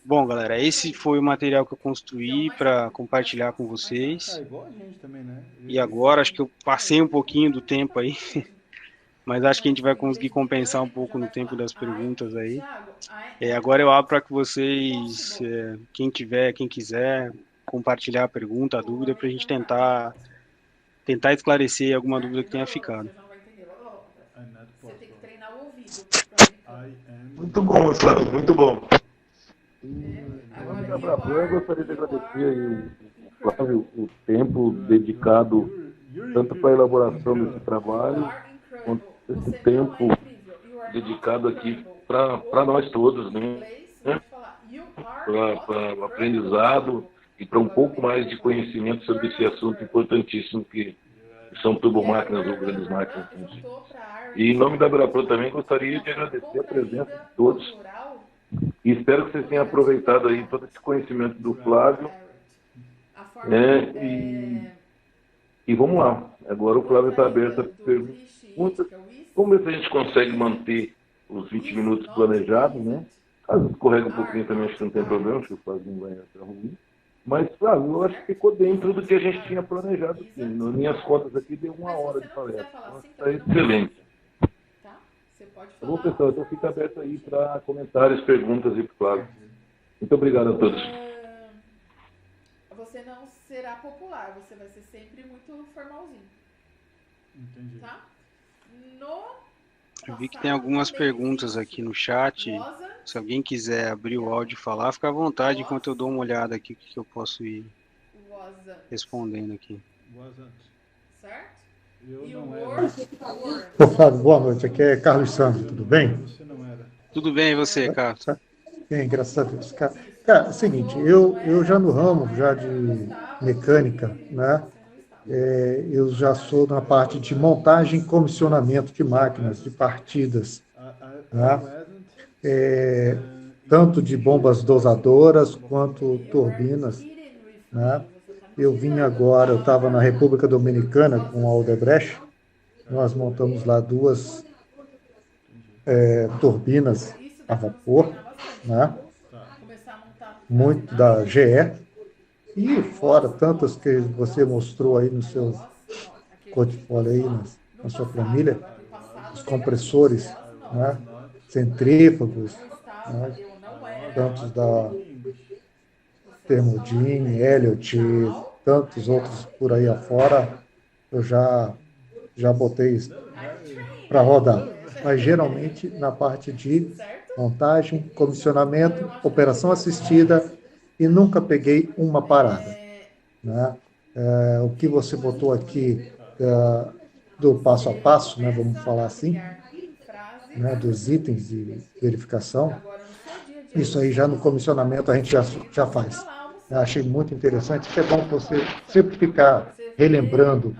Bom, galera, esse foi o material que eu construí para compartilhar com vocês. E agora, acho que eu passei um pouquinho do tempo aí, mas acho que a gente vai conseguir compensar um pouco no tempo das perguntas aí. Agora eu abro para que vocês, quem quiser, compartilhar a pergunta, a dúvida, para a gente tentar esclarecer alguma dúvida que tenha ficado. Muito bom, Flávio, muito bom. Eu gostaria de agradecer aí, Flávio, o tempo dedicado tanto para a elaboração desse trabalho, quanto esse tempo dedicado aqui para nós todos, né? Para o aprendizado e para um pouco mais de conhecimento sobre esse assunto importantíssimo que são turbomáquinas ou grandes máquinas. E em nome da Brapro também gostaria de agradecer a presença de todos e espero que vocês tenham aproveitado aí todo esse conhecimento do Flávio. E vamos lá, agora o Flávio está aberto a perguntas. Vamos ver se a gente consegue manter os 20 minutos planejados, né? Caso escorrega um pouquinho também, acho que não tem problema, acho que o Flávio não vai achar ruim. Mas, Flávio, eu acho que ficou dentro do que a gente tinha planejado. Sim. Nas minhas contas aqui deu 1 hora de palestra. Então, está excelente. Tá bom, pessoal, então fica aberto aí para comentários, perguntas e Flávio. Muito obrigado a todos. Você não será popular, você vai ser sempre muito formalzinho. Entendi. Tá? Eu vi que tem algumas perguntas aqui no chat. Se alguém quiser abrir o áudio e falar, fica à vontade enquanto eu dou uma olhada aqui que eu posso ir respondendo aqui. Certo? Eu E não o era. Word? Ô, Flávio, boa noite. Aqui é Carlos Santos, tudo bem? Você não era. Tudo bem, e você, Carlos? Bem, graças a Deus. Cara, é o seguinte, eu já no ramo já de mecânica, né? Eu já sou na parte de montagem e comissionamento de máquinas, de partidas, né? Tanto de bombas dosadoras quanto turbinas, né? Eu vim agora, eu estava na República Dominicana com a Odebrecht, nós montamos lá 2 turbinas a vapor, né? Muito da GE, e fora tantas que você mostrou aí no seu portfólio, aí na sua planilha, os compressores, né? Centrífugos, né? Tantos da Thermodyn, Elliott, tantos outros por aí afora, eu já botei para rodar. Mas geralmente na parte de montagem, comissionamento, operação assistida, e nunca peguei uma parada, né? O que você botou aqui do passo a passo, né, vamos falar assim, né, dos itens de verificação, isso aí já no comissionamento a gente já faz. Eu achei muito interessante, isso é bom você sempre ficar relembrando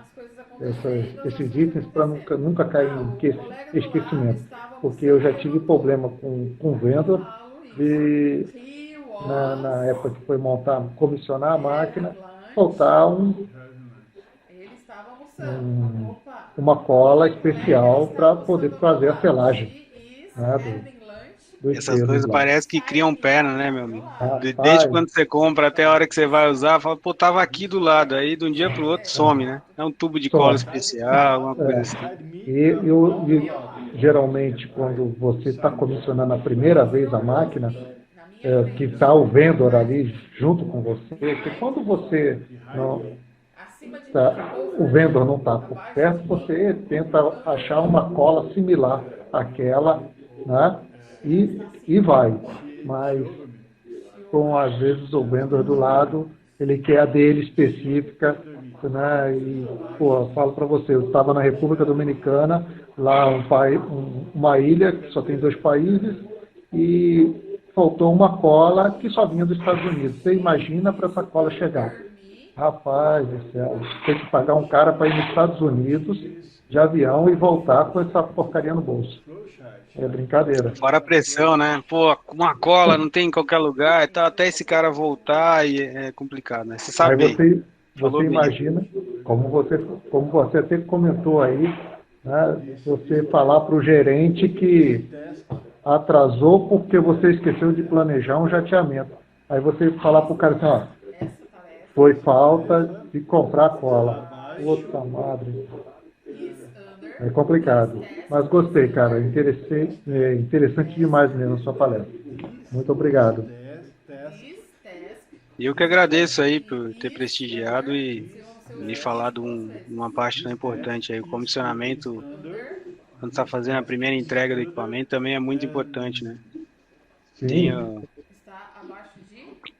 esses itens para nunca cair em esquecimento. Porque eu já tive problema com vendor de, na época que foi comissionar a máquina, faltar uma cola especial para poder fazer a selagem, né, essas coisas lá. parece que criam perna, né, meu amigo? Desde Rapaz, quando você compra até a hora que você vai usar, fala, pô, tava aqui do lado. Aí de um dia pro outro some, né? É um tubo de cola especial, alguma coisa assim. E geralmente, quando você está comissionando a primeira vez a máquina, que está o vendedor ali junto com você, que quando você não, o vendedor não está por perto, você tenta achar uma cola similar àquela, né? E vai. Mas, às vezes, o vendedor do lado, ele quer a dele específica, né? E, pô, eu falo para você, eu estava na República Dominicana, lá uma ilha que só tem 2 países, e faltou uma cola que só vinha dos Estados Unidos. Você imagina para essa cola chegar. Rapaz do céu, tem que pagar um cara para ir nos Estados Unidos de avião e voltar com essa porcaria no bolso. É brincadeira. Fora a pressão, né? Pô, uma cola não tem em qualquer lugar e tal, até esse cara voltar e é complicado, né? Você sabe aí bem. você imagina, como você até comentou aí, né, você falar para o gerente que atrasou porque você esqueceu de planejar um jateamento. Aí você falar para o cara assim, ó, foi falta de comprar cola. Puta madre. É complicado. Mas gostei, cara. Interessante demais mesmo a sua palestra. Muito obrigado. Eu que agradeço aí por ter prestigiado e me falado uma parte tão importante aí. O comissionamento, quando está fazendo a primeira entrega do equipamento, também é muito importante, né? Sim.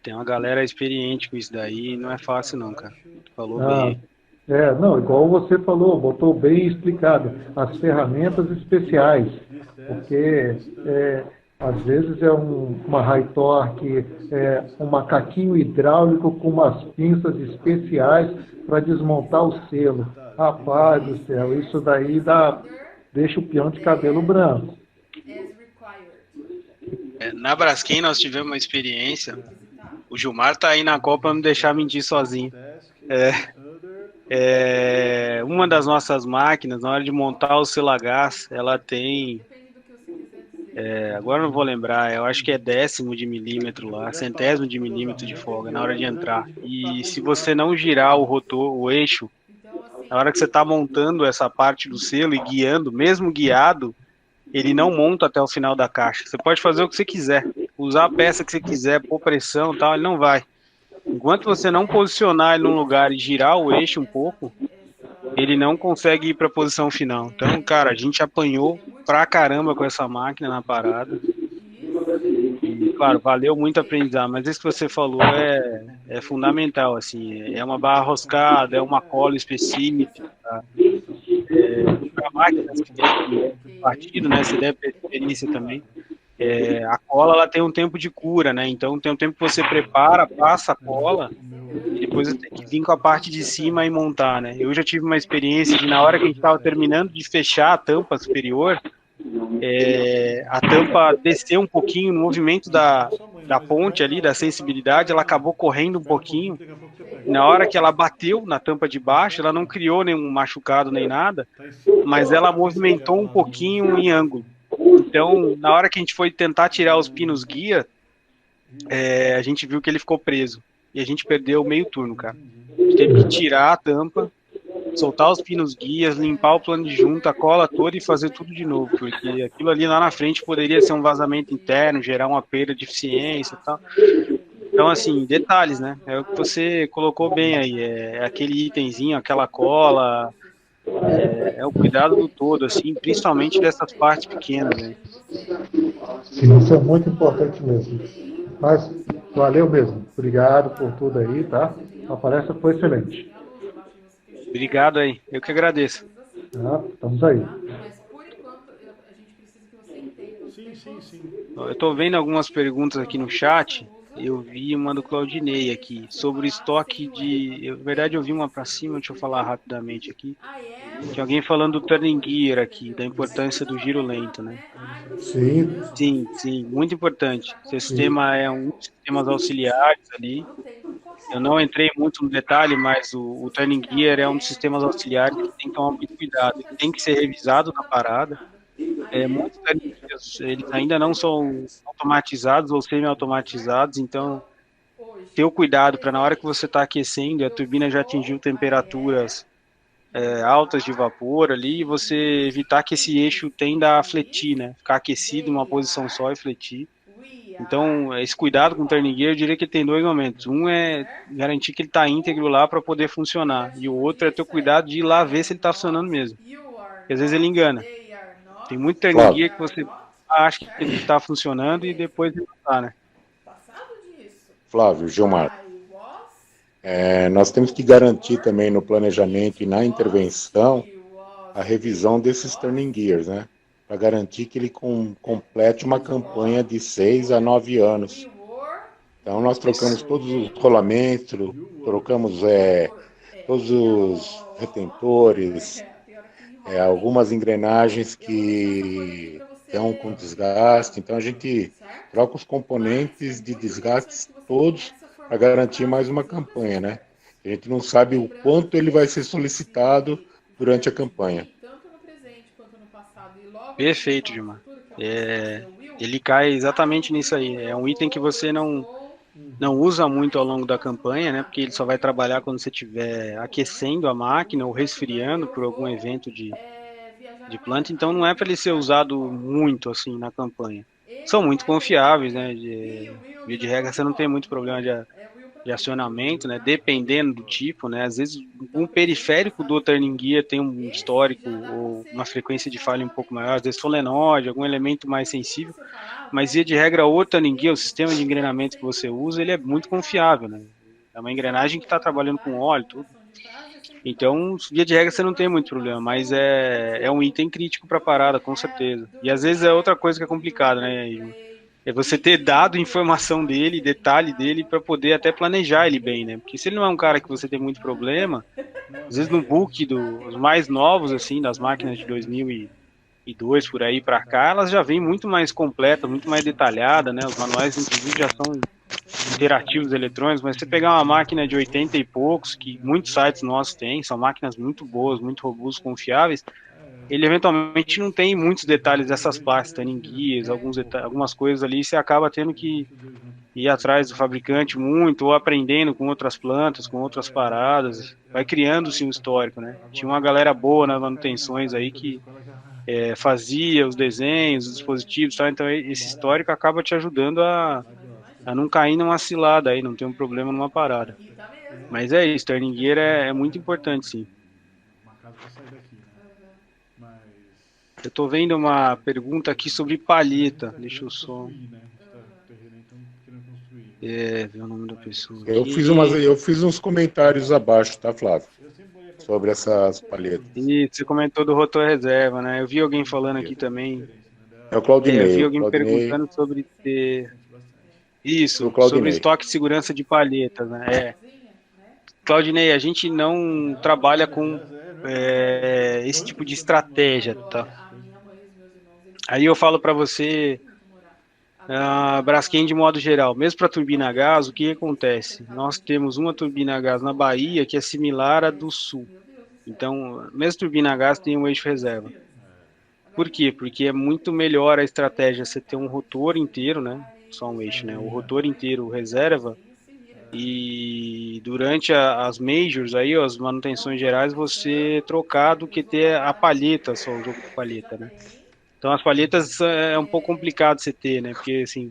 Tem uma galera experiente com isso daí, não é fácil não, cara. Tu falou bem. Não, igual você falou, botou bem explicado, as ferramentas especiais, porque às vezes é uma high torque, um macaquinho hidráulico com umas pinças especiais para desmontar o selo. Rapaz do céu, isso daí deixa o peão de cabelo branco. Na Braskem nós tivemos uma experiência, o Gilmar tá aí na Copa para não deixar mentir sozinho. Uma das nossas máquinas, na hora de montar o selagás, ela tem, agora não vou lembrar, eu acho que é 10º de milímetro lá, 100º de milímetro de folga na hora de entrar. E se você não girar o rotor, o eixo, na hora que você está montando essa parte do selo e guiando, mesmo guiado, ele não monta até o final da caixa. Você pode fazer o que você quiser, usar a peça que você quiser, pôr pressão e tal, ele não vai. Enquanto você não posicionar ele num lugar e girar o eixo um pouco, ele não consegue ir para a posição final. Então, cara, a gente apanhou pra caramba com essa máquina na parada. E, claro, valeu muito aprendizado, mas isso que você falou é fundamental, assim, é uma barra roscada, é uma cola específica, para máquinas que tem partido, né, você deve ter experiência também. A cola ela tem um tempo de cura, né? Então tem um tempo que você prepara, passa a cola e depois você tem que vir com a parte de cima e montar, né? Eu já tive uma experiência de na hora que a gente estava terminando de fechar a tampa superior, a tampa desceu um pouquinho no movimento da ponte ali, da sensibilidade, ela acabou correndo um pouquinho. Na hora que ela bateu na tampa de baixo, ela não criou nenhum machucado nem nada, mas ela movimentou um pouquinho em ângulo. Então, na hora que a gente foi tentar tirar os pinos guia, a gente viu que ele ficou preso. E a gente perdeu meio turno, cara. A gente teve que tirar a tampa, soltar os pinos guias, limpar o plano de junta, a cola toda e fazer tudo de novo. Porque aquilo ali lá na frente poderia ser um vazamento interno, gerar uma perda de eficiência e tal. Então, assim, detalhes, né? É o que você colocou bem aí. É aquele itemzinho, aquela cola... É o cuidado do todo, assim, principalmente dessas partes pequenas, né? Sim, isso é muito importante mesmo. Mas valeu mesmo. Obrigado por tudo aí, tá? A palestra foi excelente. Obrigado aí. Eu que agradeço. Estamos aí. Sim. Eu estou vendo algumas perguntas aqui no chat. eu vi uma do Claudinei aqui, sobre o estoque de... Na verdade, eu vi uma para cima, deixa eu falar rapidamente aqui. Tinha alguém falando do turning gear aqui, da importância do giro lento, né? Sim, Sim, sim, muito importante. Seu sim. sistema é um dos sistemas auxiliares ali. Eu não entrei muito no detalhe, mas o turning gear é um dos sistemas auxiliares que tem que tomar muito cuidado. Ele tem que ser revisado na parada. Muitos turning gears, eles ainda não são automatizados ou semi-automatizados, então ter o cuidado para na hora que você está aquecendo, a turbina já atingiu temperaturas altas de vapor ali, e você evitar que esse eixo tenda a fletir, né? Ficar aquecido em uma posição só e fletir. Então, esse cuidado com o turning gear, eu diria que ele tem dois momentos. Um é garantir que ele está íntegro lá para poder funcionar, e o outro é ter o cuidado de ir lá ver se ele está funcionando mesmo. Porque às vezes ele engana. Tem muito turning Flávio, gear que você acha que ele está funcionando e depois ele não está, né? Flávio, Gilmar, nós temos que garantir também no planejamento e na intervenção a revisão desses turning gears, né? Para garantir que ele complete uma campanha de 6 a 9 anos. Então nós trocamos todos os rolamentos, trocamos todos os retentores, algumas engrenagens que estão com desgaste. Então a gente troca os componentes de desgaste todos para garantir mais uma campanha, né? A gente não sabe o quanto ele vai ser solicitado durante a campanha. Perfeito, Gilmar. Ele cai exatamente nisso aí. É um item que você não usa muito ao longo da campanha, né? Porque ele só vai trabalhar quando você estiver aquecendo a máquina ou resfriando por algum evento de planta. Então não é para ele ser usado muito assim na campanha. São muito confiáveis, né? Via de regra você não tem muito problema de acionamento, né? Dependendo do tipo, né? Às vezes um periférico do turning gear tem um histórico ou uma frequência de falha um pouco maior, às vezes solenoide, algum elemento mais sensível, mas via de regra o turning gear, o sistema de engrenamento que você usa, ele é muito confiável, né? É uma engrenagem que está trabalhando com óleo, tudo. Então, via de regra, você não tem muito problema, mas é um item crítico para a parada, com certeza. E às vezes é outra coisa que é complicada, né, Igor? É você ter dado informação dele, detalhe dele, para poder até planejar ele bem, né? Porque se ele não é um cara que você tem muito problema, às vezes no book dos mais novos, assim, das máquinas de 2002 por aí para cá, elas já vêm muito mais completas, muito mais detalhadas, né? Os manuais, inclusive, já são interativos eletrônicos, mas você pegar uma máquina de 80 e poucos, que muitos sites nossos têm, são máquinas muito boas, muito robustas, confiáveis, ele eventualmente não tem muitos detalhes dessas partes, turning guias, algumas coisas ali, você acaba tendo que ir atrás do fabricante muito, ou aprendendo com outras plantas, com outras paradas, vai criando-se um histórico, né? Tinha uma galera boa nas manutenções aí que fazia os desenhos, os dispositivos, tá? Então esse histórico acaba te ajudando a não cair numa cilada aí, não ter um problema numa parada. Mas é isso, turning gear é muito importante, sim. Eu tô vendo uma pergunta aqui sobre palheta. Deixa eu só ver o nome da pessoa aqui. Eu fiz uns comentários abaixo, tá, Flávio? Sobre essas palhetas. E você comentou do rotor reserva, né? Eu vi alguém falando aqui também. É o Claudinei. Eu vi alguém perguntando sobre isso, sobre estoque de segurança de palhetas, né? Claudinei, a gente não trabalha com esse tipo de estratégia, tá? Aí eu falo para você, Braskem de modo geral, mesmo para turbina a gás, o que acontece? Nós temos uma turbina a gás na Bahia que é similar à do Sul. Então, mesmo turbina a gás tem um eixo reserva. Por quê? Porque é muito melhor a estratégia você ter um rotor inteiro, né? Só um eixo, né? O rotor inteiro reserva e durante as majors aí, as manutenções gerais, você trocar do que ter a palheta, só o jogo de palheta, né? Então as palhetas é um pouco complicado você ter, né? Porque assim,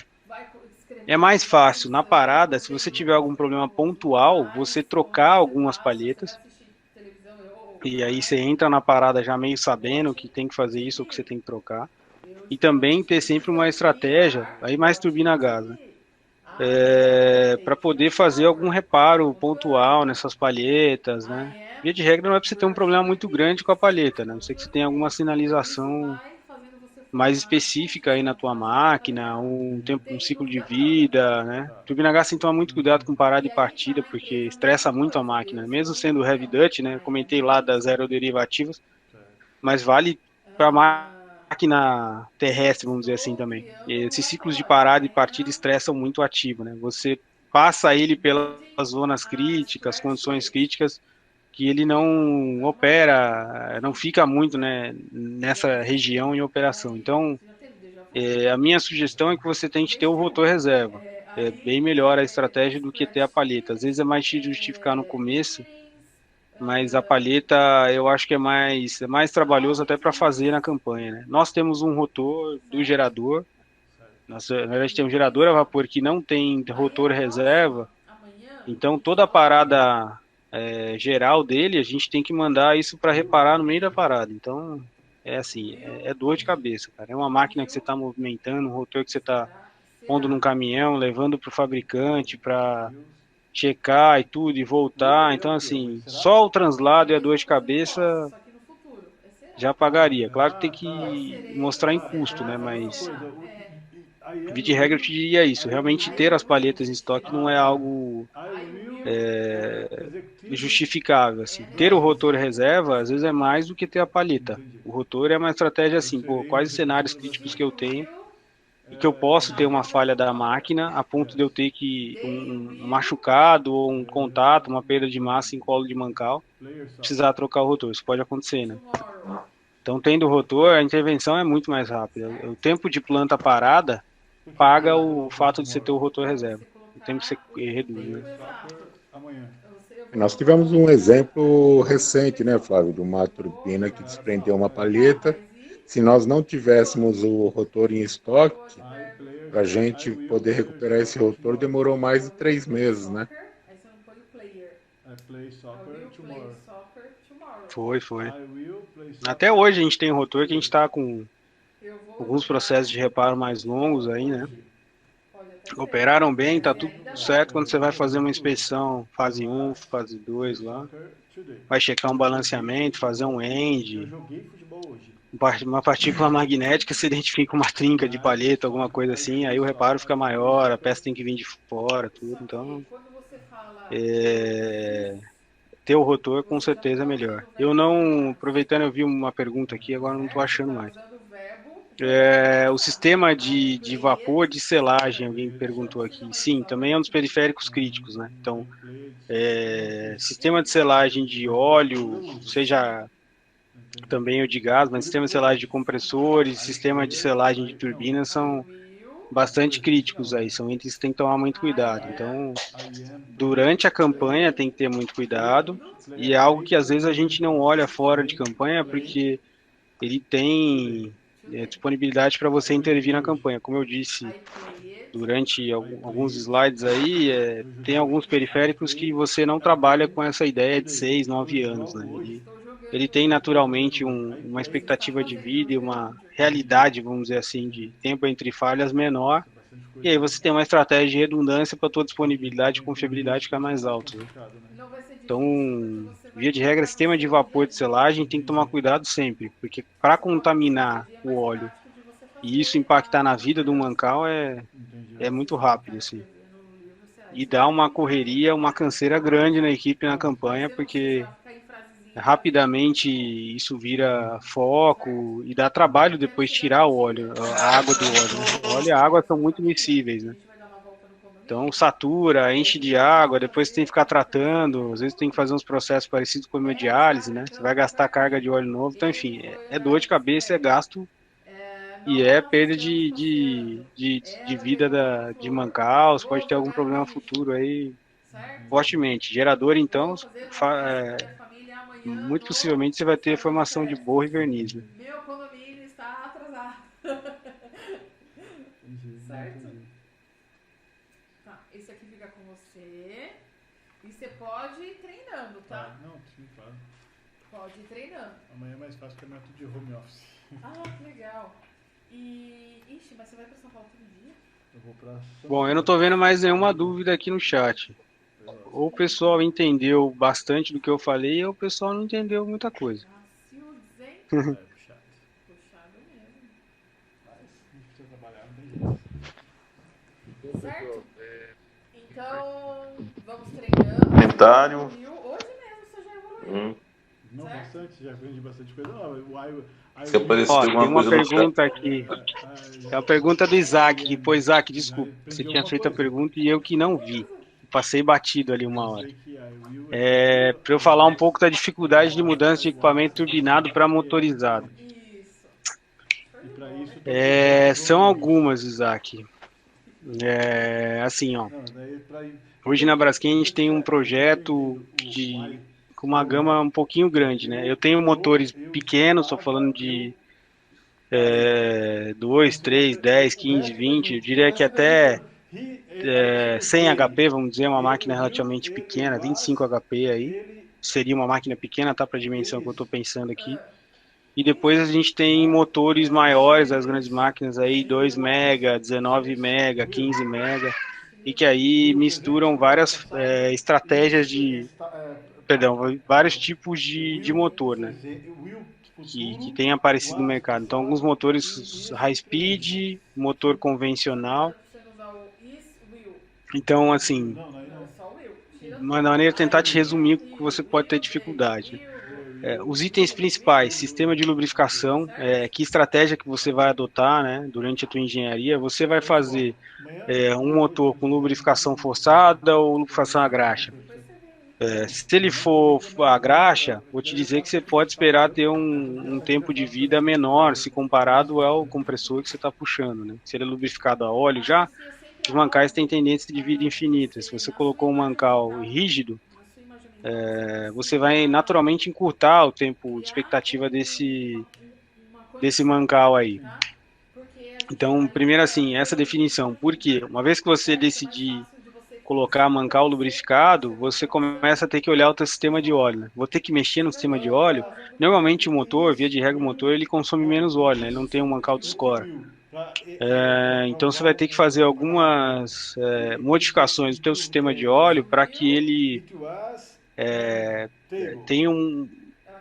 é mais fácil na parada, se você tiver algum problema pontual, você trocar algumas palhetas. E aí você entra na parada já meio sabendo que tem que fazer isso ou que você tem que trocar. E também ter sempre uma estratégia, aí mais turbina a gás, né? Para poder fazer algum reparo pontual nessas palhetas, né? Via de regra não é para você ter um problema muito grande com a palheta, né? Não sei que você tenha alguma sinalização mais específica aí na tua máquina, um tempo, um ciclo de vida, né? Turbina a gás tem que tomar muito cuidado com parada e partida, porque estressa muito a máquina, mesmo sendo heavy duty, né? Eu comentei lá das aeroderivativas, mas vale para máquina terrestre, vamos dizer assim também. E esses ciclos de parada e partida estressam muito o ativo, né? Você passa ele pelas zonas críticas, condições críticas, que ele não opera, não fica muito, né, nessa região em operação. Então, a minha sugestão é que você tente ter o rotor reserva. É bem melhor a estratégia do que ter a palheta. Às vezes é mais difícil de justificar no começo, mas a palheta eu acho que é mais trabalhoso até para fazer na campanha, né? Nós temos um rotor do gerador, nós, na verdade tem um gerador a vapor que não tem rotor reserva, então toda a parada geral dele a gente tem que mandar isso para reparar no meio da parada. Então é assim, é dor de cabeça, cara. É uma máquina que você está movimentando, um rotor que você está pondo num caminhão, levando para o fabricante para checar e tudo e voltar. Então, assim, só o translado e a dor de cabeça já pagaria. Claro que tem que mostrar em custo, né? Mas, via de regra, eu te diria isso. Realmente ter as palhetas em estoque não é algo justificável, assim. Ter o rotor reserva, às vezes, é mais do que ter a palheta. O rotor é uma estratégia assim, pô, quais os cenários críticos que eu tenho e que eu posso ter uma falha da máquina a ponto de eu ter que um machucado ou um contato, uma perda de massa em colo de mancal, precisar trocar o rotor. Isso pode acontecer, né? Então, tendo o rotor, a intervenção é muito mais rápida. O tempo de planta parada paga o fato de você ter o rotor reserva. O tempo que você reduz, né? Nós tivemos um exemplo recente, né, Flávio, de uma turbina que desprendeu uma palheta. Se nós não tivéssemos o rotor em estoque, para a gente poder recuperar esse rotor, demorou mais de 3 meses, né? Foi. Até hoje a gente tem rotor que a gente está com alguns processos de reparo mais longos aí, né? Operaram bem, tá tudo certo. Quando você vai fazer uma inspeção, fase 1, fase 2 lá, vai checar um balanceamento, fazer um end, uma partícula magnética, você identifica uma trinca de palheta, alguma coisa assim, aí o reparo fica maior, a peça tem que vir de fora, tudo. Então, ter o rotor com certeza é melhor. Eu não, aproveitando, eu vi uma pergunta aqui, agora não estou achando mais. O sistema de vapor de selagem, alguém perguntou aqui. Sim, também é um dos periféricos críticos, né? Então, sistema de selagem de óleo, seja também o de gás, mas sistema de selagem de compressores, sistema de selagem de turbinas são bastante críticos aí, são itens que tem que tomar muito cuidado. Então, durante a campanha tem que ter muito cuidado, e é algo que às vezes a gente não olha fora de campanha, porque ele tem disponibilidade para você intervir na campanha. Como eu disse durante alguns slides aí, tem alguns periféricos que você não trabalha com essa ideia de 6, 9 anos, né? Ele tem naturalmente uma expectativa de vida e uma realidade, vamos dizer assim, de tempo entre falhas menor, e aí você tem uma estratégia de redundância para a tua disponibilidade e confiabilidade ficar mais alta, né? Então, via de regra, sistema de vapor de selagem tem que tomar cuidado sempre, porque para contaminar o óleo e isso impactar na vida do mancal é muito rápido, assim. E dá uma correria, uma canseira grande na equipe na campanha, porque rapidamente isso vira foco e dá trabalho depois tirar o óleo, a água do óleo, né? O óleo e a água são muito miscíveis, né? Então satura, enche de água, depois você tem que ficar tratando, às vezes tem que fazer uns processos parecidos com a hemodiálise, né? Você vai gastar carga de óleo novo, então enfim, é dor de cabeça, é gasto e é perda de vida de mancal, você pode ter algum problema futuro aí, fortemente. Gerador, então, muito possivelmente você vai ter formação de borra e verniz, né? Meu condomínio está atrasado. Certo? Tá, esse aqui fica com você. E você pode ir treinando, tá? Não, sim, claro. Pode ir treinando. Amanhã é mais fácil que amanhã é tudo de home office. Ah, que legal. Ixi, mas você vai pra São Paulo todo dia? Eu vou pra São Bom, eu não tô vendo mais nenhuma dúvida aqui no chat. Ou o pessoal entendeu bastante do que eu falei, ou o pessoal não entendeu muita coisa. Cacildes, hein? Paulo. Puxado. Puxado mesmo. Certo? Então, vamos treinando. Comentário. Hoje mesmo você já evoluiu. Não, bastante, já aprendi bastante coisa. Se aparecer Ó, alguma tem uma coisa no chat. pergunta aqui. É a pergunta do Isaac, que pô, Isaac, desculpa, você tinha feito a pergunta e eu que não vi. Passei batido ali uma hora. Para eu falar um pouco da dificuldade de mudança de equipamento turbinado para motorizado. São algumas, Isaac. Assim, ó. Hoje na Braskem a gente tem um projeto com uma gama um pouquinho grande, né? Eu tenho motores pequenos, estou falando de 2, 3, 10, 15, 20, eu diria que até 100 HP, vamos dizer, uma máquina relativamente pequena, 25 HP aí, seria uma máquina pequena, tá, para a dimensão que eu estou pensando aqui. E depois a gente tem motores maiores, as grandes máquinas aí, 2 mega, 19 mega, 15 mega, e que aí misturam várias estratégias vários tipos de motor, né? Que tem aparecido no mercado. Então, alguns motores high speed, motor convencional. Então, assim, uma maneira de tentar te resumir o que você pode ter dificuldade, né? Os itens principais, sistema de lubrificação, que estratégia que você vai adotar, né, durante a tua engenharia. Você vai fazer um motor com lubrificação forçada ou lubrificação à graxa? Se ele for a graxa, vou te dizer que você pode esperar ter um tempo de vida menor se comparado ao compressor que você está puxando, né? Se ele é lubrificado a óleo já, os mancais têm tendência de vida infinita. Se você colocou um mancal rígido, você vai naturalmente encurtar o tempo de expectativa desse mancal aí. Então, primeiro assim, essa definição. Por quê? Uma vez que você decidir colocar mancal lubrificado, você começa a ter que olhar o teu sistema de óleo, né? Vou ter que mexer no sistema de óleo. Normalmente o motor, via de regra, o motor ele consome menos óleo, né? Ele não tem um mancal de score. Então você vai ter que fazer algumas modificações do teu sistema de óleo para que ele tenha um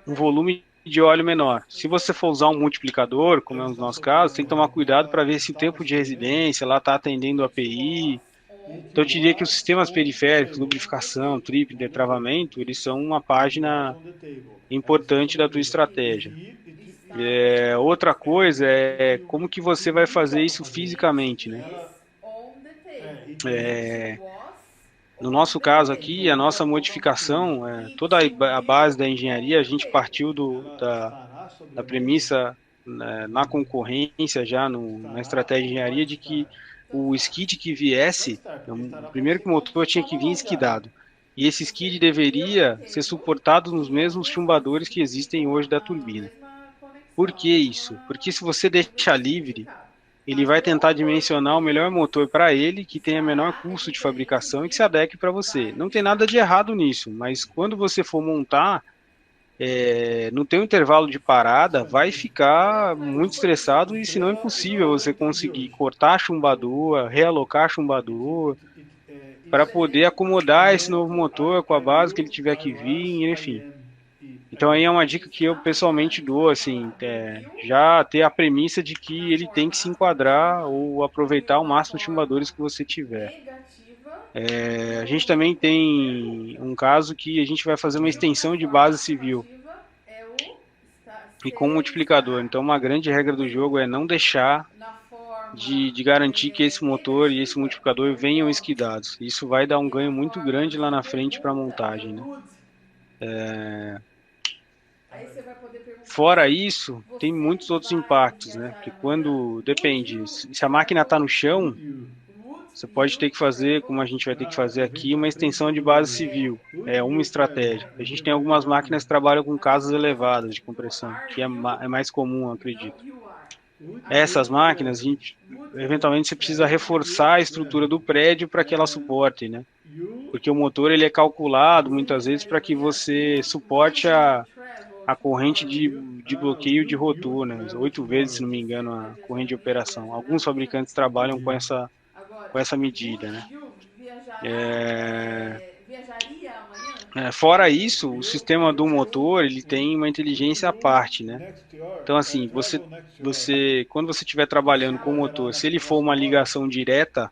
volume de óleo menor. Se você for usar um multiplicador, como é no nosso caso, tem que tomar cuidado para ver se o tempo de residência lá está atendendo o API. Então eu te diria que os sistemas periféricos, lubrificação, trip, detravamento, eles são uma página importante da tua estratégia. Outra coisa é como que você vai fazer isso fisicamente, né? No nosso caso aqui, a nossa modificação, toda a base da engenharia, a gente partiu da premissa, na concorrência já, na estratégia de engenharia, de que o skid que viesse, primeiro que o motor tinha que vir esquidado. E esse skid deveria ser suportado nos mesmos chumbadores que existem hoje da turbina. Por que isso? Porque se você deixar livre, ele vai tentar dimensionar o melhor motor para ele, que tenha menor custo de fabricação e que se adeque para você. Não tem nada de errado nisso, mas quando você for montar, no teu intervalo de parada, vai ficar muito estressado e, se não, é impossível você conseguir cortar a chumbadura, realocar a chumbadura, para poder acomodar esse novo motor com a base que ele tiver que vir, enfim. Então aí é uma dica que eu pessoalmente dou, assim, já ter a premissa de que ele tem que se enquadrar ou aproveitar o máximo de chumbadores que você tiver. A gente também tem um caso que a gente vai fazer uma extensão de base civil e com multiplicador. Então uma grande regra do jogo é não deixar de garantir que esse motor e esse multiplicador venham esquidados. Isso vai dar um ganho muito grande lá na frente para a montagem, né? Fora isso, tem muitos outros impactos, né? Porque depende, se a máquina está no chão, você pode ter que fazer, como a gente vai ter que fazer aqui, uma extensão de base civil. É uma estratégia. A gente tem algumas máquinas que trabalham com casas elevadas de compressão, que é mais comum, acredito. Essas máquinas, eventualmente você precisa reforçar a estrutura do prédio para que ela suporte, né? Porque o motor ele é calculado muitas vezes para que você suporte a corrente de bloqueio de rotor, né? 8 vezes, se não me engano, a corrente de operação. Alguns fabricantes trabalham com essa medida, né? Fora isso, o sistema do motor ele tem uma inteligência à parte, né? Então, assim, quando você estiver trabalhando com o motor, se ele for uma ligação direta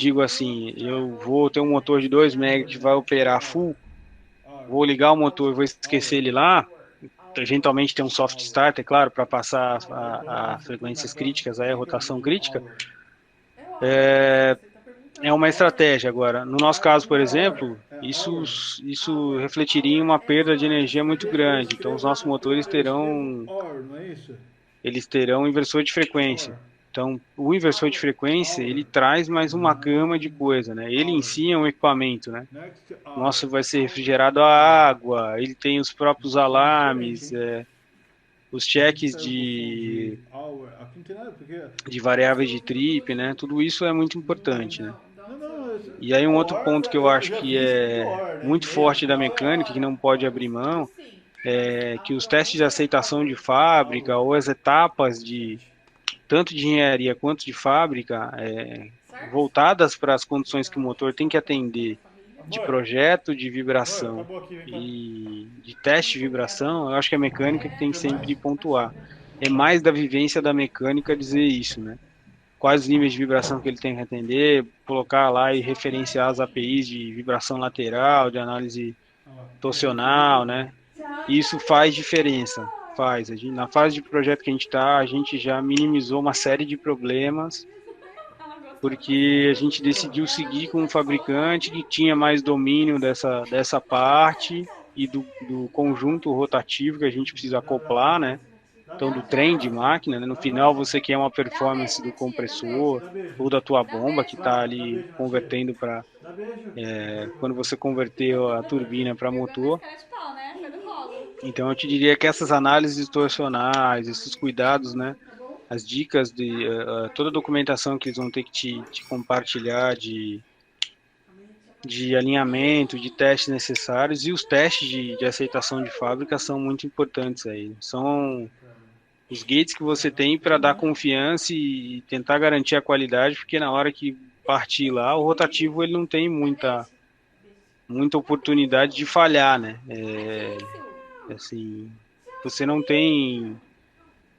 digo assim, eu vou ter um motor de 2 MB que vai operar full, vou ligar o motor e vou esquecer ele lá, eventualmente tem um soft start, é claro, para passar as frequências críticas, aí a rotação crítica, é uma estratégia. Agora, no nosso caso, por exemplo, isso refletiria em uma perda de energia muito grande. Então, os nossos motores terão inversor de frequência. Então, o inversor de frequência, ele traz mais uma gama de coisa, né? Ele em si é um equipamento, né? Nosso vai ser refrigerado a água, ele tem os próprios alarmes, os cheques de variáveis de trip, né? Tudo isso é muito importante, né? E aí um outro ponto que eu acho que é muito forte da mecânica, que não pode abrir mão, é que os testes de aceitação de fábrica ou as etapas tanto de engenharia quanto de fábrica, voltadas para as condições que o motor tem que atender, de projeto de vibração e de teste de vibração, eu acho que a mecânica que tem que sempre pontuar. É mais da vivência da mecânica dizer isso, né? Quais os níveis de vibração que ele tem que atender, colocar lá e referenciar as APIs de vibração lateral, de análise torsional, né? Isso faz diferença. Na fase de projeto que a gente está, a gente já minimizou uma série de problemas, porque a gente decidiu seguir com um fabricante que tinha mais domínio dessa parte e do conjunto rotativo que a gente precisa acoplar, né? Então, do trem de máquina, né? No final você quer uma performance do compressor ou da tua bomba que está ali convertendo para... quando você converter a turbina para motor. Então, eu te diria que essas análises torsionais, esses cuidados, né? As dicas, toda a documentação que eles vão ter que te compartilhar de alinhamento, de testes necessários, e os testes de aceitação de fábrica são muito importantes aí. São os gates que você tem para dar confiança e tentar garantir a qualidade, porque na hora que partir lá, o rotativo ele não tem muita oportunidade de falhar, né? Assim, você não tem,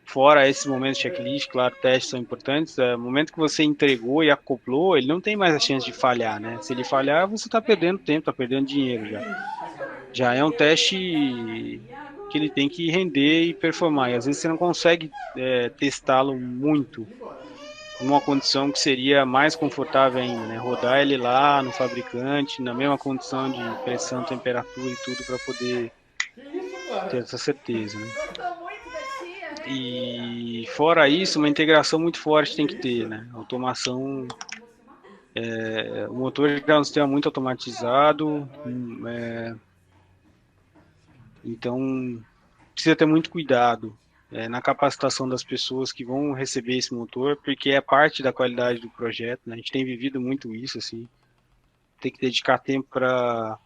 fora esses momentos de checklist, claro, testes são importantes, o momento que você entregou e acoplou, ele não tem mais a chance de falhar, né? Se ele falhar, você está perdendo tempo, está perdendo dinheiro já. Já é um teste que ele tem que render e performar, e às vezes você não consegue testá-lo muito numa condição que seria mais confortável ainda, né? Rodar ele lá no fabricante, na mesma condição de pressão, temperatura e tudo, para poder ter essa certeza, né? E fora isso, uma integração muito forte tem que ter, né? Automação, o motor é um sistema muito automatizado, então precisa ter muito cuidado na capacitação das pessoas que vão receber esse motor, porque é parte da qualidade do projeto, né? A gente tem vivido muito isso, assim, tem que dedicar tempo para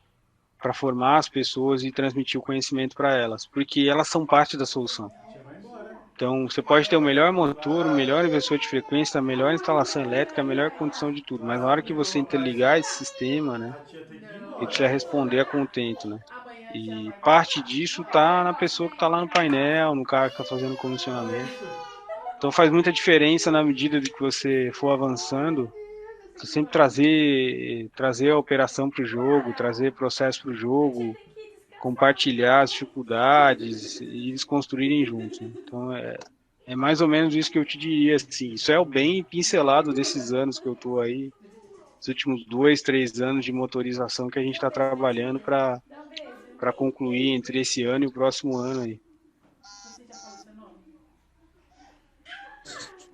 formar as pessoas e transmitir o conhecimento para elas, porque elas são parte da solução. Então, você pode ter o melhor motor, o melhor inversor de frequência, a melhor instalação elétrica, a melhor condição de tudo, mas na hora que você interligar esse sistema, né, ele precisa responder a contento, né? E parte disso está na pessoa que está lá no painel, no cara que está fazendo o comissionamento. Então, faz muita diferença na medida de que você for avançando, você sempre trazer a operação para o jogo, trazer processo para o jogo, compartilhar as dificuldades e eles construírem juntos, né? Então é mais ou menos isso que eu te diria, assim. Isso é o bem pincelado desses anos que eu estou aí, os últimos 2, 3 anos de motorização que a gente está trabalhando para concluir entre esse ano e o próximo ano aí.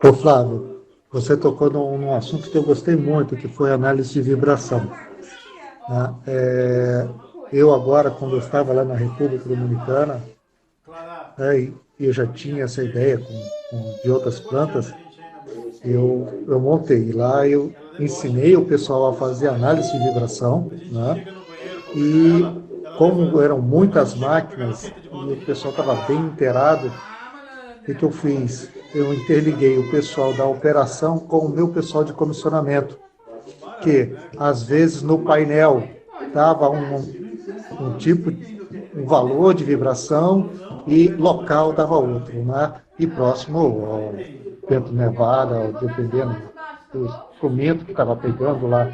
Ô Flávio, você tocou num assunto que eu gostei muito, que foi a análise de vibração. Eu agora, quando eu estava lá na República Dominicana, e eu já tinha essa ideia de outras plantas, eu montei. Lá eu ensinei o pessoal a fazer análise de vibração, né? E como eram muitas máquinas e o pessoal estava bem inteirado, o que eu fiz? Eu interliguei o pessoal da operação com o meu pessoal de comissionamento, que às vezes no painel dava um tipo, um valor de vibração e local dava outro, né? E próximo ao vento nevada, dependendo do instrumento que estava pegando lá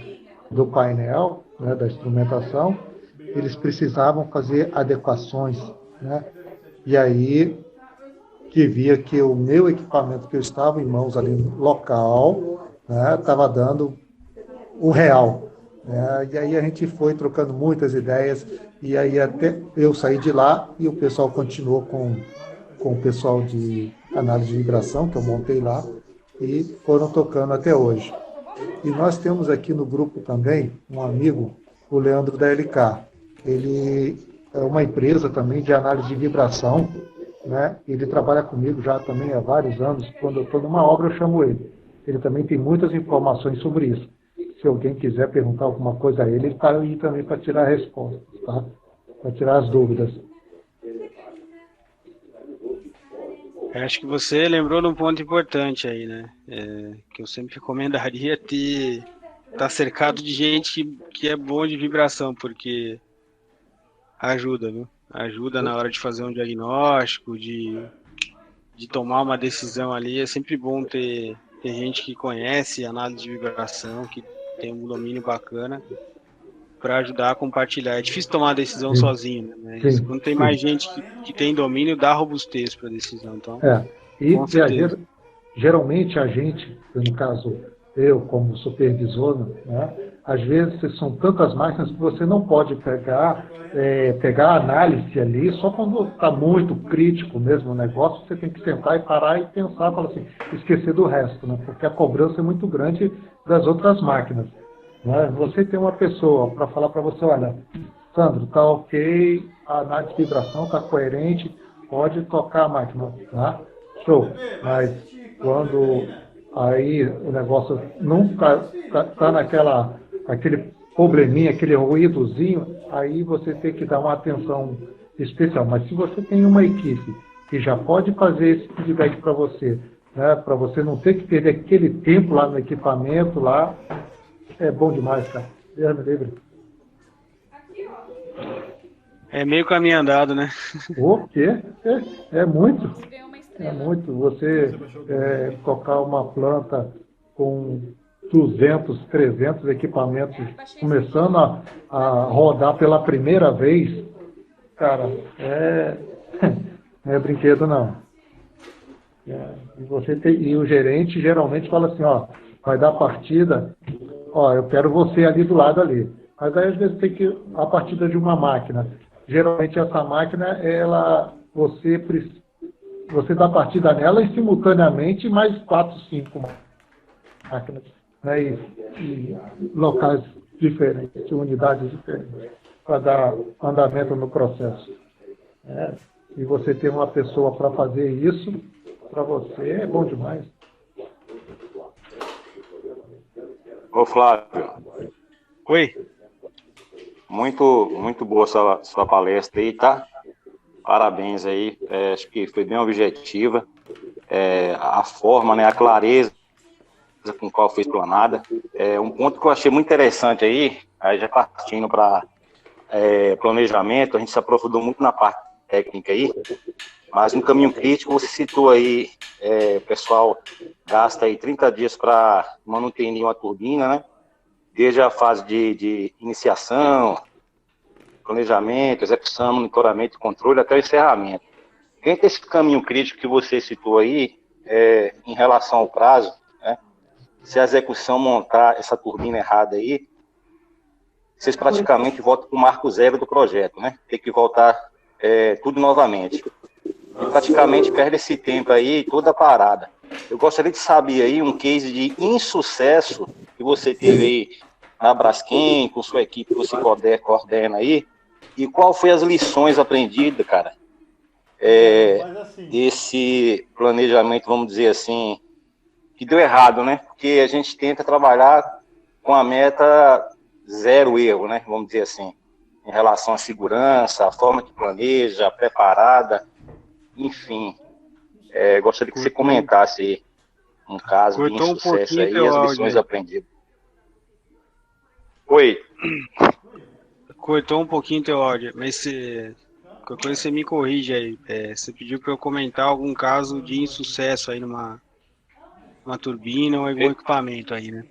do painel, né, da instrumentação, eles precisavam fazer adequações, né? E aí que via que o meu equipamento que eu estava em mãos ali no local, né, estava dando o real. Né? E aí a gente foi trocando muitas ideias, e aí até eu saí de lá e o pessoal continuou com o pessoal de análise de vibração, que eu montei lá, e foram tocando até hoje. E nós temos aqui no grupo também um amigo, o Leandro da LK. Ele é uma empresa também de análise de vibração, né? Ele trabalha comigo já também há vários anos. Quando eu estou numa obra, eu chamo ele. Ele também tem muitas informações sobre isso. Se alguém quiser perguntar alguma coisa a ele está aí também para tirar respostas, tá? Para tirar as dúvidas. Acho que você lembrou de um ponto importante aí, né? Que eu sempre recomendaria estar cercado de gente que é bom de vibração, porque ajuda, viu? Ajuda na hora de fazer um diagnóstico, de tomar uma decisão ali. É sempre bom ter gente que conhece análise de vibração, que tem um domínio bacana, para ajudar a compartilhar. É difícil tomar a decisão sozinho, né? Mas quando tem mais gente que tem domínio, dá robustez para a decisão. Então, geralmente a gente, no caso eu como supervisor, né, às vezes são tantas máquinas que você não pode pegar a análise ali só quando está muito crítico mesmo o negócio. Você tem que sentar e parar e pensar, falar assim, esquecer do resto, né, porque a cobrança é muito grande das outras máquinas. Né? Você tem uma pessoa para falar para você, olha, Sandro, está ok, a análise de vibração está coerente, pode tocar a máquina, tá? Show. Mas quando aí o negócio não tá aquele probleminha, aquele ruídozinho, aí você tem que dar uma atenção especial. Mas se você tem uma equipe que já pode fazer esse feedback para você, né, para você não ter que perder aquele tempo lá no equipamento, lá, é bom demais, cara. Deus me livre. É meio caminho andado, né? O quê? É muito. É muito. Você tocar uma planta com 200, 300 equipamentos começando a rodar pela primeira vez, cara, não é brinquedo, não. E o gerente geralmente fala assim, ó, vai dar partida, ó, eu quero você ali do lado ali. Mas aí às vezes tem que a partida de uma máquina. Geralmente essa máquina, você dá partida nela e simultaneamente mais 4, 5 máquinas, né? E locais diferentes, unidades diferentes, para dar andamento no processo. E você ter uma pessoa para fazer isso, para você é bom demais. Ô Flávio. Oi. Muito boa sua palestra aí, tá? Parabéns aí, acho que foi bem objetiva, a forma, né, a clareza com qual foi explanada. Um ponto que eu achei muito interessante aí já partindo para planejamento, a gente se aprofundou muito na parte técnica aí, mas no caminho crítico você citou aí, o pessoal gasta aí 30 dias para manutenir uma turbina, né? Desde a fase de iniciação, planejamento, execução, monitoramento e controle, até o encerramento. Dentro desse caminho crítico que você citou aí, em relação ao prazo, né, se a execução montar essa turbina errada aí, vocês praticamente voltam para o marco zero do projeto, né? Tem que voltar tudo novamente. E praticamente perde esse tempo aí, toda a parada. Eu gostaria de saber aí um case de insucesso que você teve aí na Braskem, com sua equipe que você coordena aí, e qual foi as lições aprendidas, cara, desse planejamento, vamos dizer assim, que deu errado, né? Porque a gente tenta trabalhar com a meta zero erro, né? Vamos dizer assim, em relação à segurança, a forma que planeja, preparada, enfim. Gostaria que você comentasse aí um caso de insucesso aí e as lições aprendidas. Oi. Cortou um pouquinho teu áudio, mas qualquer coisa você me corrige aí. Você pediu para eu comentar algum caso de insucesso aí numa uma turbina ou algum equipamento aí, né?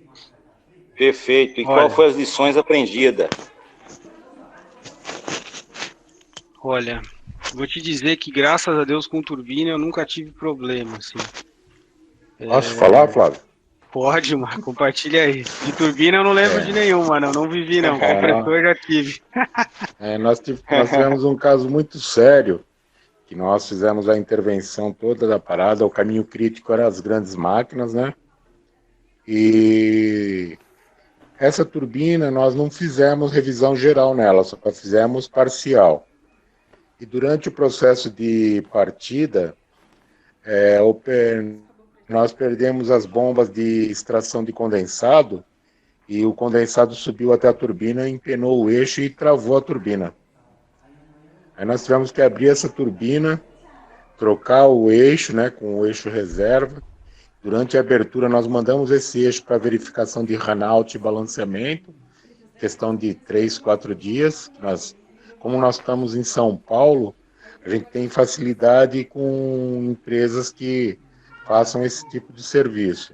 Perfeito. E Olha, qual foi as lições aprendidas? Olha, vou te dizer que graças a Deus com turbina eu nunca tive problema, assim. Posso falar, Flávio? Pode, mano, compartilha aí. De turbina eu não lembro de nenhuma, não. Não vivi, não. Compressor já tive. Nós tivemos um caso muito sério, que nós fizemos a intervenção toda da parada, o caminho crítico era as grandes máquinas, né? E essa turbina nós não fizemos revisão geral nela, só fizemos parcial. E durante o processo de partida, nós perdemos as bombas de extração de condensado e o condensado subiu até a turbina, empenou o eixo e travou a turbina. Aí nós tivemos que abrir essa turbina, trocar o eixo, né, com o eixo reserva. Durante a abertura nós mandamos esse eixo para verificação de run-out e balanceamento, questão de 3, 4 dias. Como nós estamos em São Paulo, a gente tem facilidade com empresas que façam esse tipo de serviço.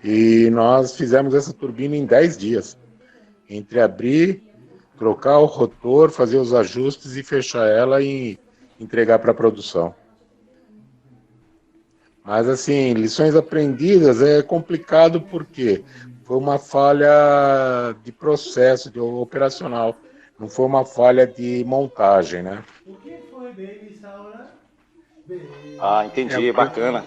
E nós fizemos essa turbina em 10 dias. Entre abrir, trocar o rotor, fazer os ajustes e fechar ela e entregar para a produção. Mas assim, lições aprendidas é complicado porque foi uma falha de processo, de operacional. Não foi uma falha de montagem, né? Ah, entendi, bacana.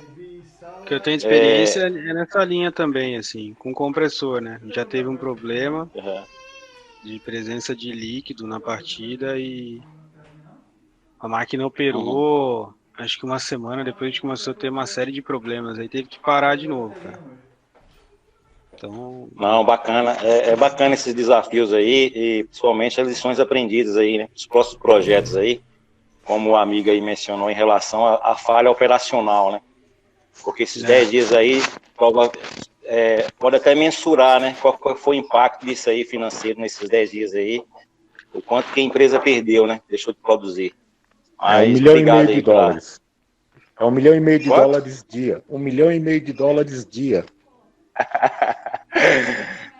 O que eu tenho de experiência é nessa linha também, assim, com compressor, né? Já teve um problema de presença de líquido na partida e a máquina operou, acho que uma semana depois a gente começou a ter uma série de problemas, aí teve que parar de novo, cara. Então... Não, bacana, é bacana esses desafios aí e principalmente as lições aprendidas aí, né? Os próximos projetos aí, como o amigo aí mencionou em relação à falha operacional, né? Porque esses 10 dias aí pode até mensurar, né? Qual foi o impacto disso aí financeiro nesses 10 dias aí, o quanto que a empresa perdeu, né? Deixou de produzir. Mas, $1,5 milhão de dólares. É $1,5 milhão de dólares dia. $1,5 milhão de dólares dia.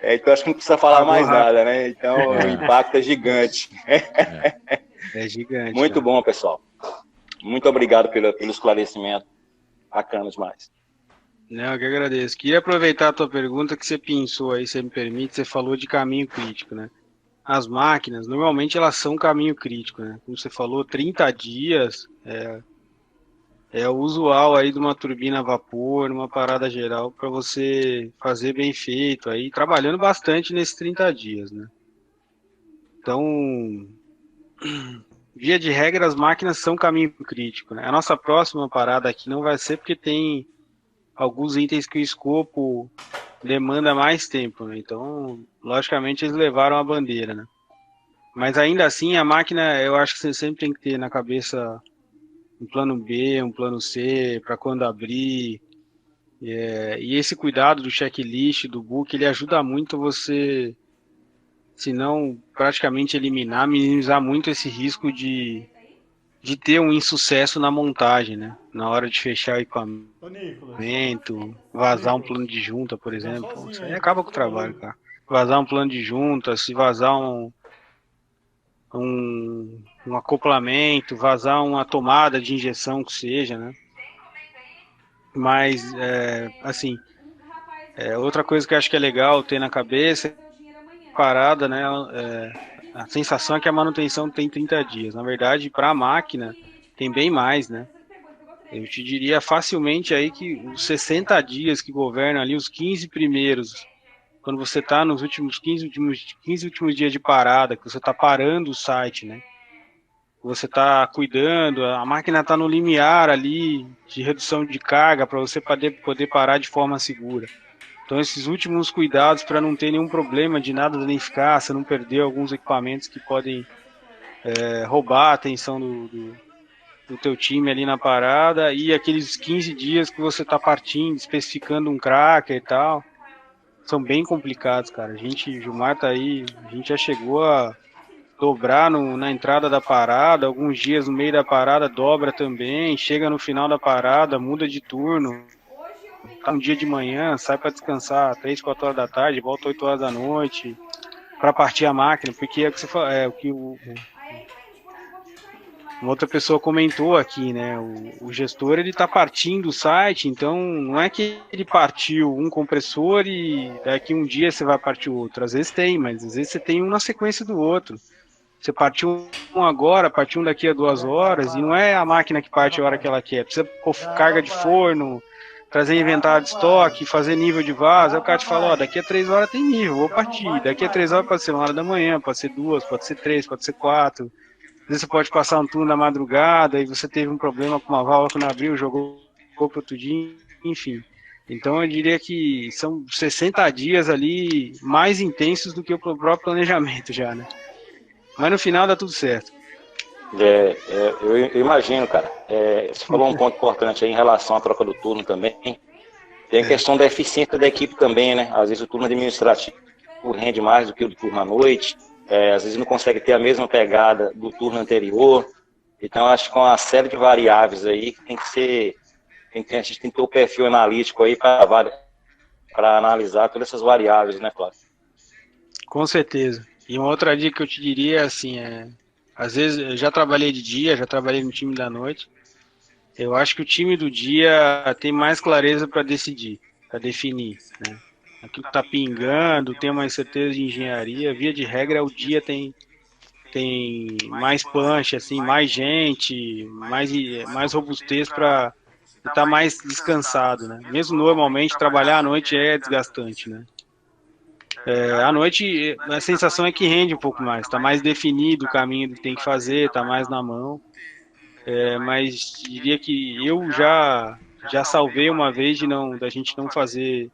Então acho que não precisa falar mais nada, né? Então o impacto é gigante. É gigante. Muito bom, pessoal. Muito obrigado pelo esclarecimento. Bacana demais. Não, eu que agradeço. Queria aproveitar a tua pergunta que você pensou aí, se me permite, você falou de caminho crítico, né? As máquinas, normalmente elas são caminho crítico, né? Como você falou, 30 dias é o usual aí de uma turbina a vapor, uma parada geral, para você fazer bem feito aí, trabalhando bastante nesses 30 dias, né? Então, via de regra, as máquinas são caminho crítico, né? A nossa próxima parada aqui não vai ser porque tem alguns itens que o escopo demanda mais tempo, né? Então, logicamente, eles levaram a bandeira, né? Mas ainda assim, a máquina, eu acho que você sempre tem que ter na cabeça um plano B, um plano C, para quando abrir. E esse cuidado do checklist, do book, ele ajuda muito você, se não praticamente eliminar, minimizar muito esse risco de ter um insucesso na montagem, né? Na hora de fechar o equipamento, vazar um plano de junta, por exemplo. Isso aí acaba com o trabalho, cara. Vazar um plano de junta, se vazar um acoplamento, vazar uma tomada de injeção que seja, né? Mas, assim, outra coisa que eu acho que é legal ter na cabeça é parada, né? A sensação é que a manutenção tem 30 dias. Na verdade, para a máquina, tem bem mais, né? Eu te diria facilmente aí que os 60 dias que governam ali, os 15 primeiros, quando você está nos últimos 15 últimos dias de parada, que você está parando o site, né? Você está cuidando, a máquina está no limiar ali de redução de carga para você poder parar de forma segura. Então esses últimos cuidados para não ter nenhum problema de nada danificar, você não perder alguns equipamentos que podem roubar a atenção do teu time ali na parada, e aqueles 15 dias que você está partindo, especificando um cracker e tal, são bem complicados, cara. Gilmar tá aí, a gente já chegou a dobrar na entrada da parada, alguns dias no meio da parada dobra também, chega no final da parada, muda de turno. tá um dia de manhã, sai para descansar 3, 4 horas da tarde, volta 8 horas da noite para partir a máquina, porque é o que você fala, o que uma outra pessoa comentou aqui, né? O gestor ele está partindo o site, então não é que ele partiu um compressor e daqui um dia você vai partir o outro. Às vezes tem, mas às vezes você tem um na sequência do outro. Você partiu um agora, partiu um daqui a 2 horas, e não é a máquina que parte a hora que ela quer. Precisa pôr carga de forno, trazer inventário de estoque, fazer nível de vaso. Aí o cara te fala, ó, daqui a 3 horas tem nível, vou partir. Daqui a 3 horas pode ser 1 hora da manhã, pode ser 2, pode ser 3, pode ser 4. Às vezes você pode passar um turno na madrugada e você teve um problema com uma válvula que não abriu, jogou para outro dia, enfim. Então eu diria que são 60 dias ali mais intensos do que o próprio planejamento já, né? Mas no final dá tudo certo. Eu imagino, cara. Você falou um ponto importante aí em relação à troca do turno também. Tem a questão da eficiência da equipe também, né? Às vezes o turno administrativo rende mais do que o turno à noite. Às vezes não consegue ter a mesma pegada do turno anterior. Então, acho que com uma série de variáveis aí que tem que ser. A gente tem que ter o perfil analítico aí para analisar todas essas variáveis, né, Flávio? Com certeza. E uma outra dica que eu te diria assim às vezes eu já trabalhei de dia, já trabalhei no time da noite. Eu acho que o time do dia tem mais clareza para decidir, para definir, né? Aquilo que está pingando, tem uma incerteza de engenharia, via de regra o dia tem mais punch, assim, mais gente, mais robustez para estar mais descansado, né? Mesmo normalmente trabalhar à noite é desgastante, né? À noite a sensação é que rende um pouco mais, está mais definido o caminho que tem que fazer, está mais na mão. Mas diria que eu já salvei uma vez da gente não fazer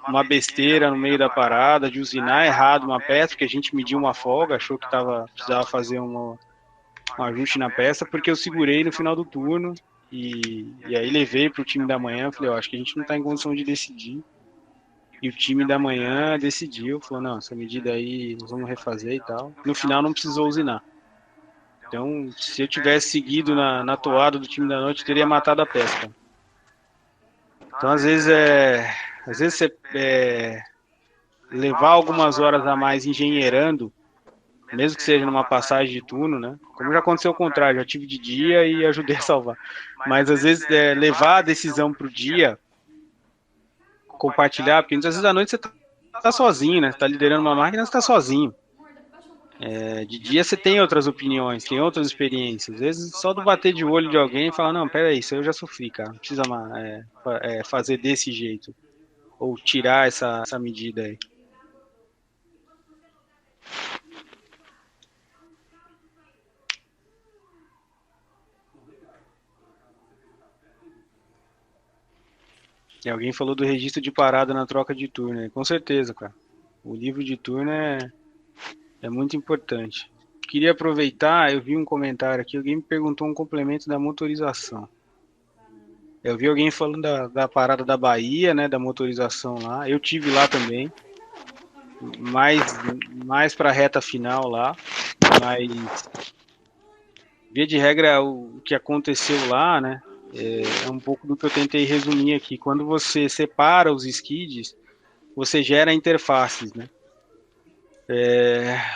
uma besteira no meio da parada, de usinar errado uma peça, porque a gente mediu uma folga, achou que precisava fazer um ajuste na peça, porque eu segurei no final do turno e aí levei para o time da manhã, falei, acho que a gente não está em condição de decidir. E o time da manhã decidiu, falou, não, essa medida aí nós vamos refazer e tal. No final não precisou usinar. Então, se eu tivesse seguido na toada do time da noite, teria matado a pesca. Então, às vezes você levar algumas horas a mais engenheirando, mesmo que seja numa passagem de turno, né? Como já aconteceu ao contrário, já tive de dia e ajudei a salvar. Mas às vezes levar a decisão para o dia, compartilhar, porque às vezes à noite você tá sozinho, né? Você tá liderando uma máquina, você tá sozinho. De dia você tem outras opiniões, tem outras experiências. Às vezes só do bater de olho de alguém e falar, não, peraí, isso eu já sofri, cara. Não precisa fazer desse jeito. Ou tirar essa medida aí. E alguém falou do registro de parada na troca de turno, né? Com certeza, cara. O livro de turno é muito importante. Queria aproveitar, eu vi um comentário aqui, alguém me perguntou um complemento da motorização. Eu vi alguém falando da parada da Bahia, né, da motorização lá. Eu tive lá também, mais para a reta final lá, mas via de regra o que aconteceu lá, né, é um pouco do que eu tentei resumir aqui. Quando você separa os skids, você gera interfaces, né?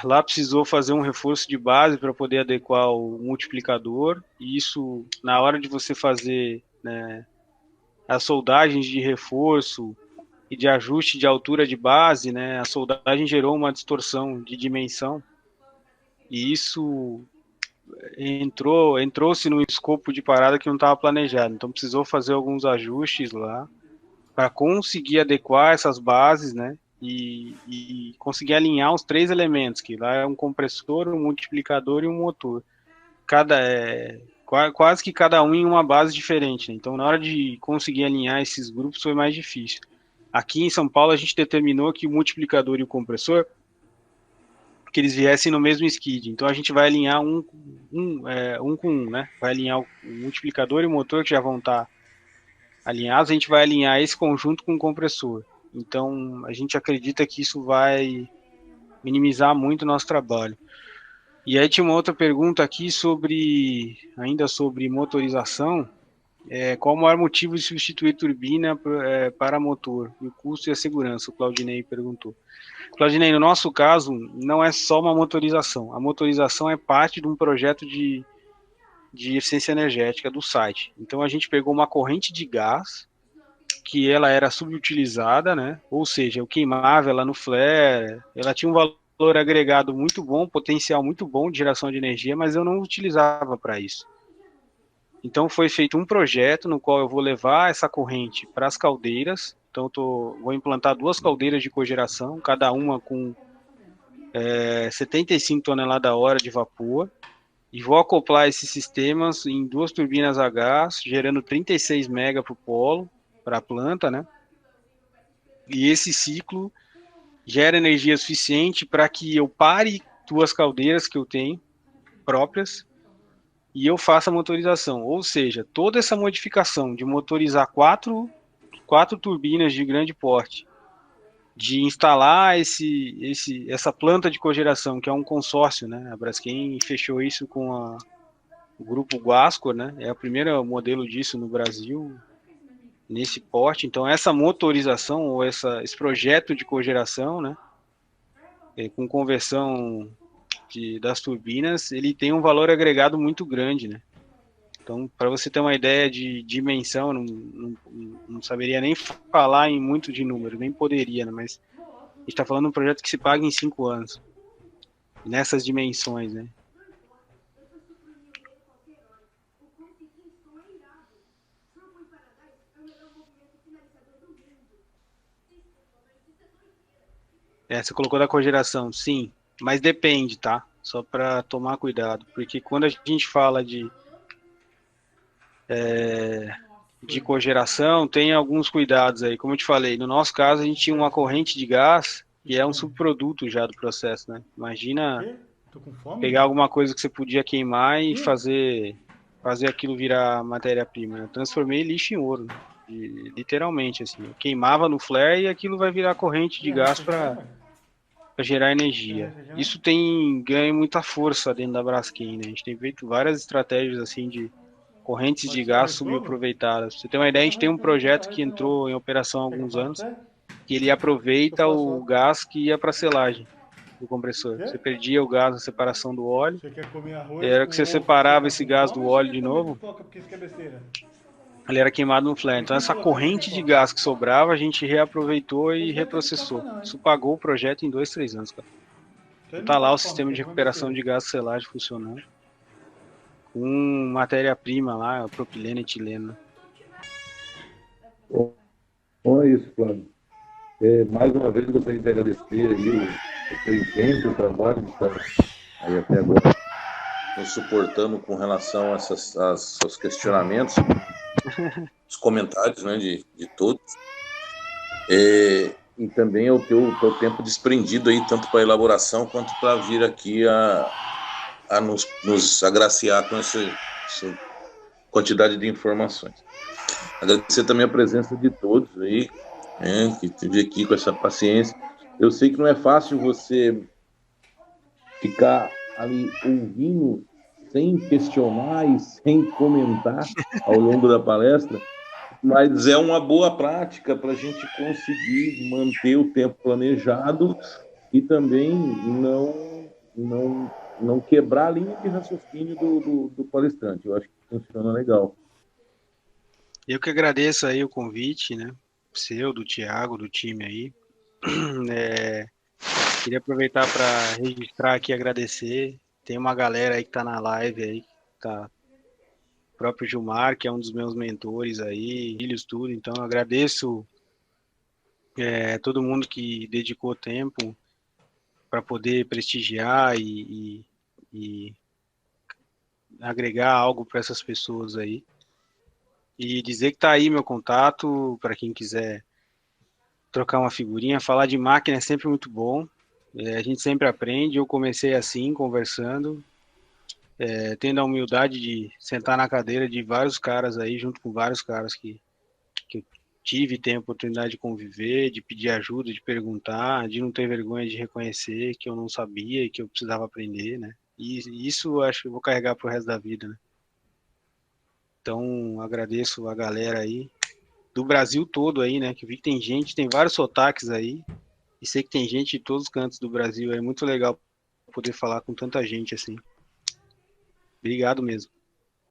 Lá precisou fazer um reforço de base para poder adequar o multiplicador, e isso, na hora de você fazer, né, as soldagens de reforço e de ajuste de altura de base, né, a soldagem gerou uma distorção de dimensão, e isso entrou-se num escopo de parada que não estava planejado, então precisou fazer alguns ajustes lá para conseguir adequar essas bases, né, e conseguir alinhar os 3 elementos, que lá é um compressor, um multiplicador e um motor. Quase que cada um em uma base diferente, né? Então na hora de conseguir alinhar esses grupos foi mais difícil. Aqui em São Paulo a gente determinou que o multiplicador e o compressor que eles viessem no mesmo skid. Então a gente vai alinhar um com um, né? Vai alinhar o multiplicador e o motor que já vão estar alinhados, a gente vai alinhar esse conjunto com o compressor. Então a gente acredita que isso vai minimizar muito o nosso trabalho. E aí tinha uma outra pergunta aqui ainda sobre motorização. Qual o maior motivo de substituir turbina para motor? E o custo e a segurança, o Claudinei perguntou. Claudinei, no nosso caso, não é só uma motorização. A motorização é parte de um projeto de eficiência energética do site. Então, a gente pegou uma corrente de gás, que ela era subutilizada, né? Ou seja, eu queimava ela no flare, ela tinha um valor agregado muito bom, potencial muito bom de geração de energia, mas eu não utilizava para isso. Então foi feito um projeto no qual eu vou levar essa corrente para as caldeiras. Então vou implantar 2 caldeiras de cogeração, cada uma com 75 toneladas-hora de vapor, e vou acoplar esses sistemas em 2 turbinas a gás, gerando 36 mega para o polo, para a planta, né? E esse ciclo gera energia suficiente para que eu pare 2 caldeiras que eu tenho próprias e eu faça a motorização. Ou seja, toda essa modificação de motorizar quatro turbinas de grande porte, de instalar essa planta de cogeração, que é um consórcio, né? A Braskem fechou isso com o grupo Guascor, né? É o primeiro modelo disso no Brasil, nesse porte. Então, essa motorização, ou esse projeto de cogeração, né? Com conversão das turbinas, ele tem um valor agregado muito grande, né? Então, para você ter uma ideia de dimensão, não saberia nem falar em muito de número, nem poderia, né? Mas a gente está falando de um projeto que se paga em 5 anos, nessas dimensões, né? Você colocou da cogeração, sim, mas depende, tá? Só para tomar cuidado, porque quando a gente fala de cogeração, tem alguns cuidados aí. Como eu te falei, no nosso caso, a gente tinha uma corrente de gás que é um subproduto já do processo, né? Imagina pegar alguma coisa que você podia queimar e fazer aquilo virar matéria-prima. Eu transformei lixo em ouro, né? Literalmente, assim. Eu queimava no flare e aquilo vai virar corrente de gás para gerar energia. Isso tem ganho muita força dentro da Braskem, né? A gente tem feito várias estratégias assim de correntes de gás subaproveitadas. Pra você ter uma ideia, a gente tem um projeto que entrou em operação há alguns anos, que ele aproveita o gás que ia para a selagem do compressor. Você perdia o gás na separação do óleo, e era que você separava esse gás do óleo de novo, ele era queimado no flare. Então essa corrente de gás que sobrava, a gente reaproveitou e reprocessou. Isso pagou o projeto em 2, 3 anos, cara. Então tá lá o sistema de recuperação de gás selagem funcionando, com matéria-prima lá, propileno e etileno. Bom, é isso, Flávio. Mais uma vez, gostaria de agradecer aí o seu empenho, o trabalho de estar aí até agora nos suportando com relação a seus questionamentos, os comentários, né, de todos. E também o teu tempo desprendido aí, tanto para a elaboração quanto para vir aqui a nos agraciar com essa quantidade de informações. Agradecer também a presença de todos aí, que esteve aqui com essa paciência. Eu sei que não é fácil você ficar ali ouvindo sem questionar e sem comentar ao longo da palestra, mas é uma boa prática para a gente conseguir manter o tempo planejado e também não quebrar a linha de raciocínio do palestrante. Eu acho que funciona legal. Eu que agradeço aí o convite, né? Seu, do Thiago, do time aí. Queria aproveitar para registrar aqui e agradecer. Tem uma galera aí que tá na live aí, tá. O próprio Gilmar, que é um dos meus mentores aí, filhos, tudo. Então, eu agradeço todo mundo que dedicou tempo para poder prestigiar e agregar algo para essas pessoas aí. E dizer que tá aí meu contato, para quem quiser trocar uma figurinha. Falar de máquina é sempre muito bom. A gente sempre aprende. Eu comecei assim, conversando, tendo a humildade de sentar na cadeira de vários caras aí, junto com vários caras que eu tive tempo, oportunidade de conviver, de pedir ajuda, de perguntar, de não ter vergonha de reconhecer que eu não sabia e que eu precisava aprender, né? E isso eu acho que eu vou carregar pro resto da vida, né? Então, agradeço a galera aí, do Brasil todo aí, né? Que vi que tem gente, tem vários sotaques aí. E sei que tem gente de todos os cantos do Brasil. É muito legal poder falar com tanta gente assim. Obrigado mesmo.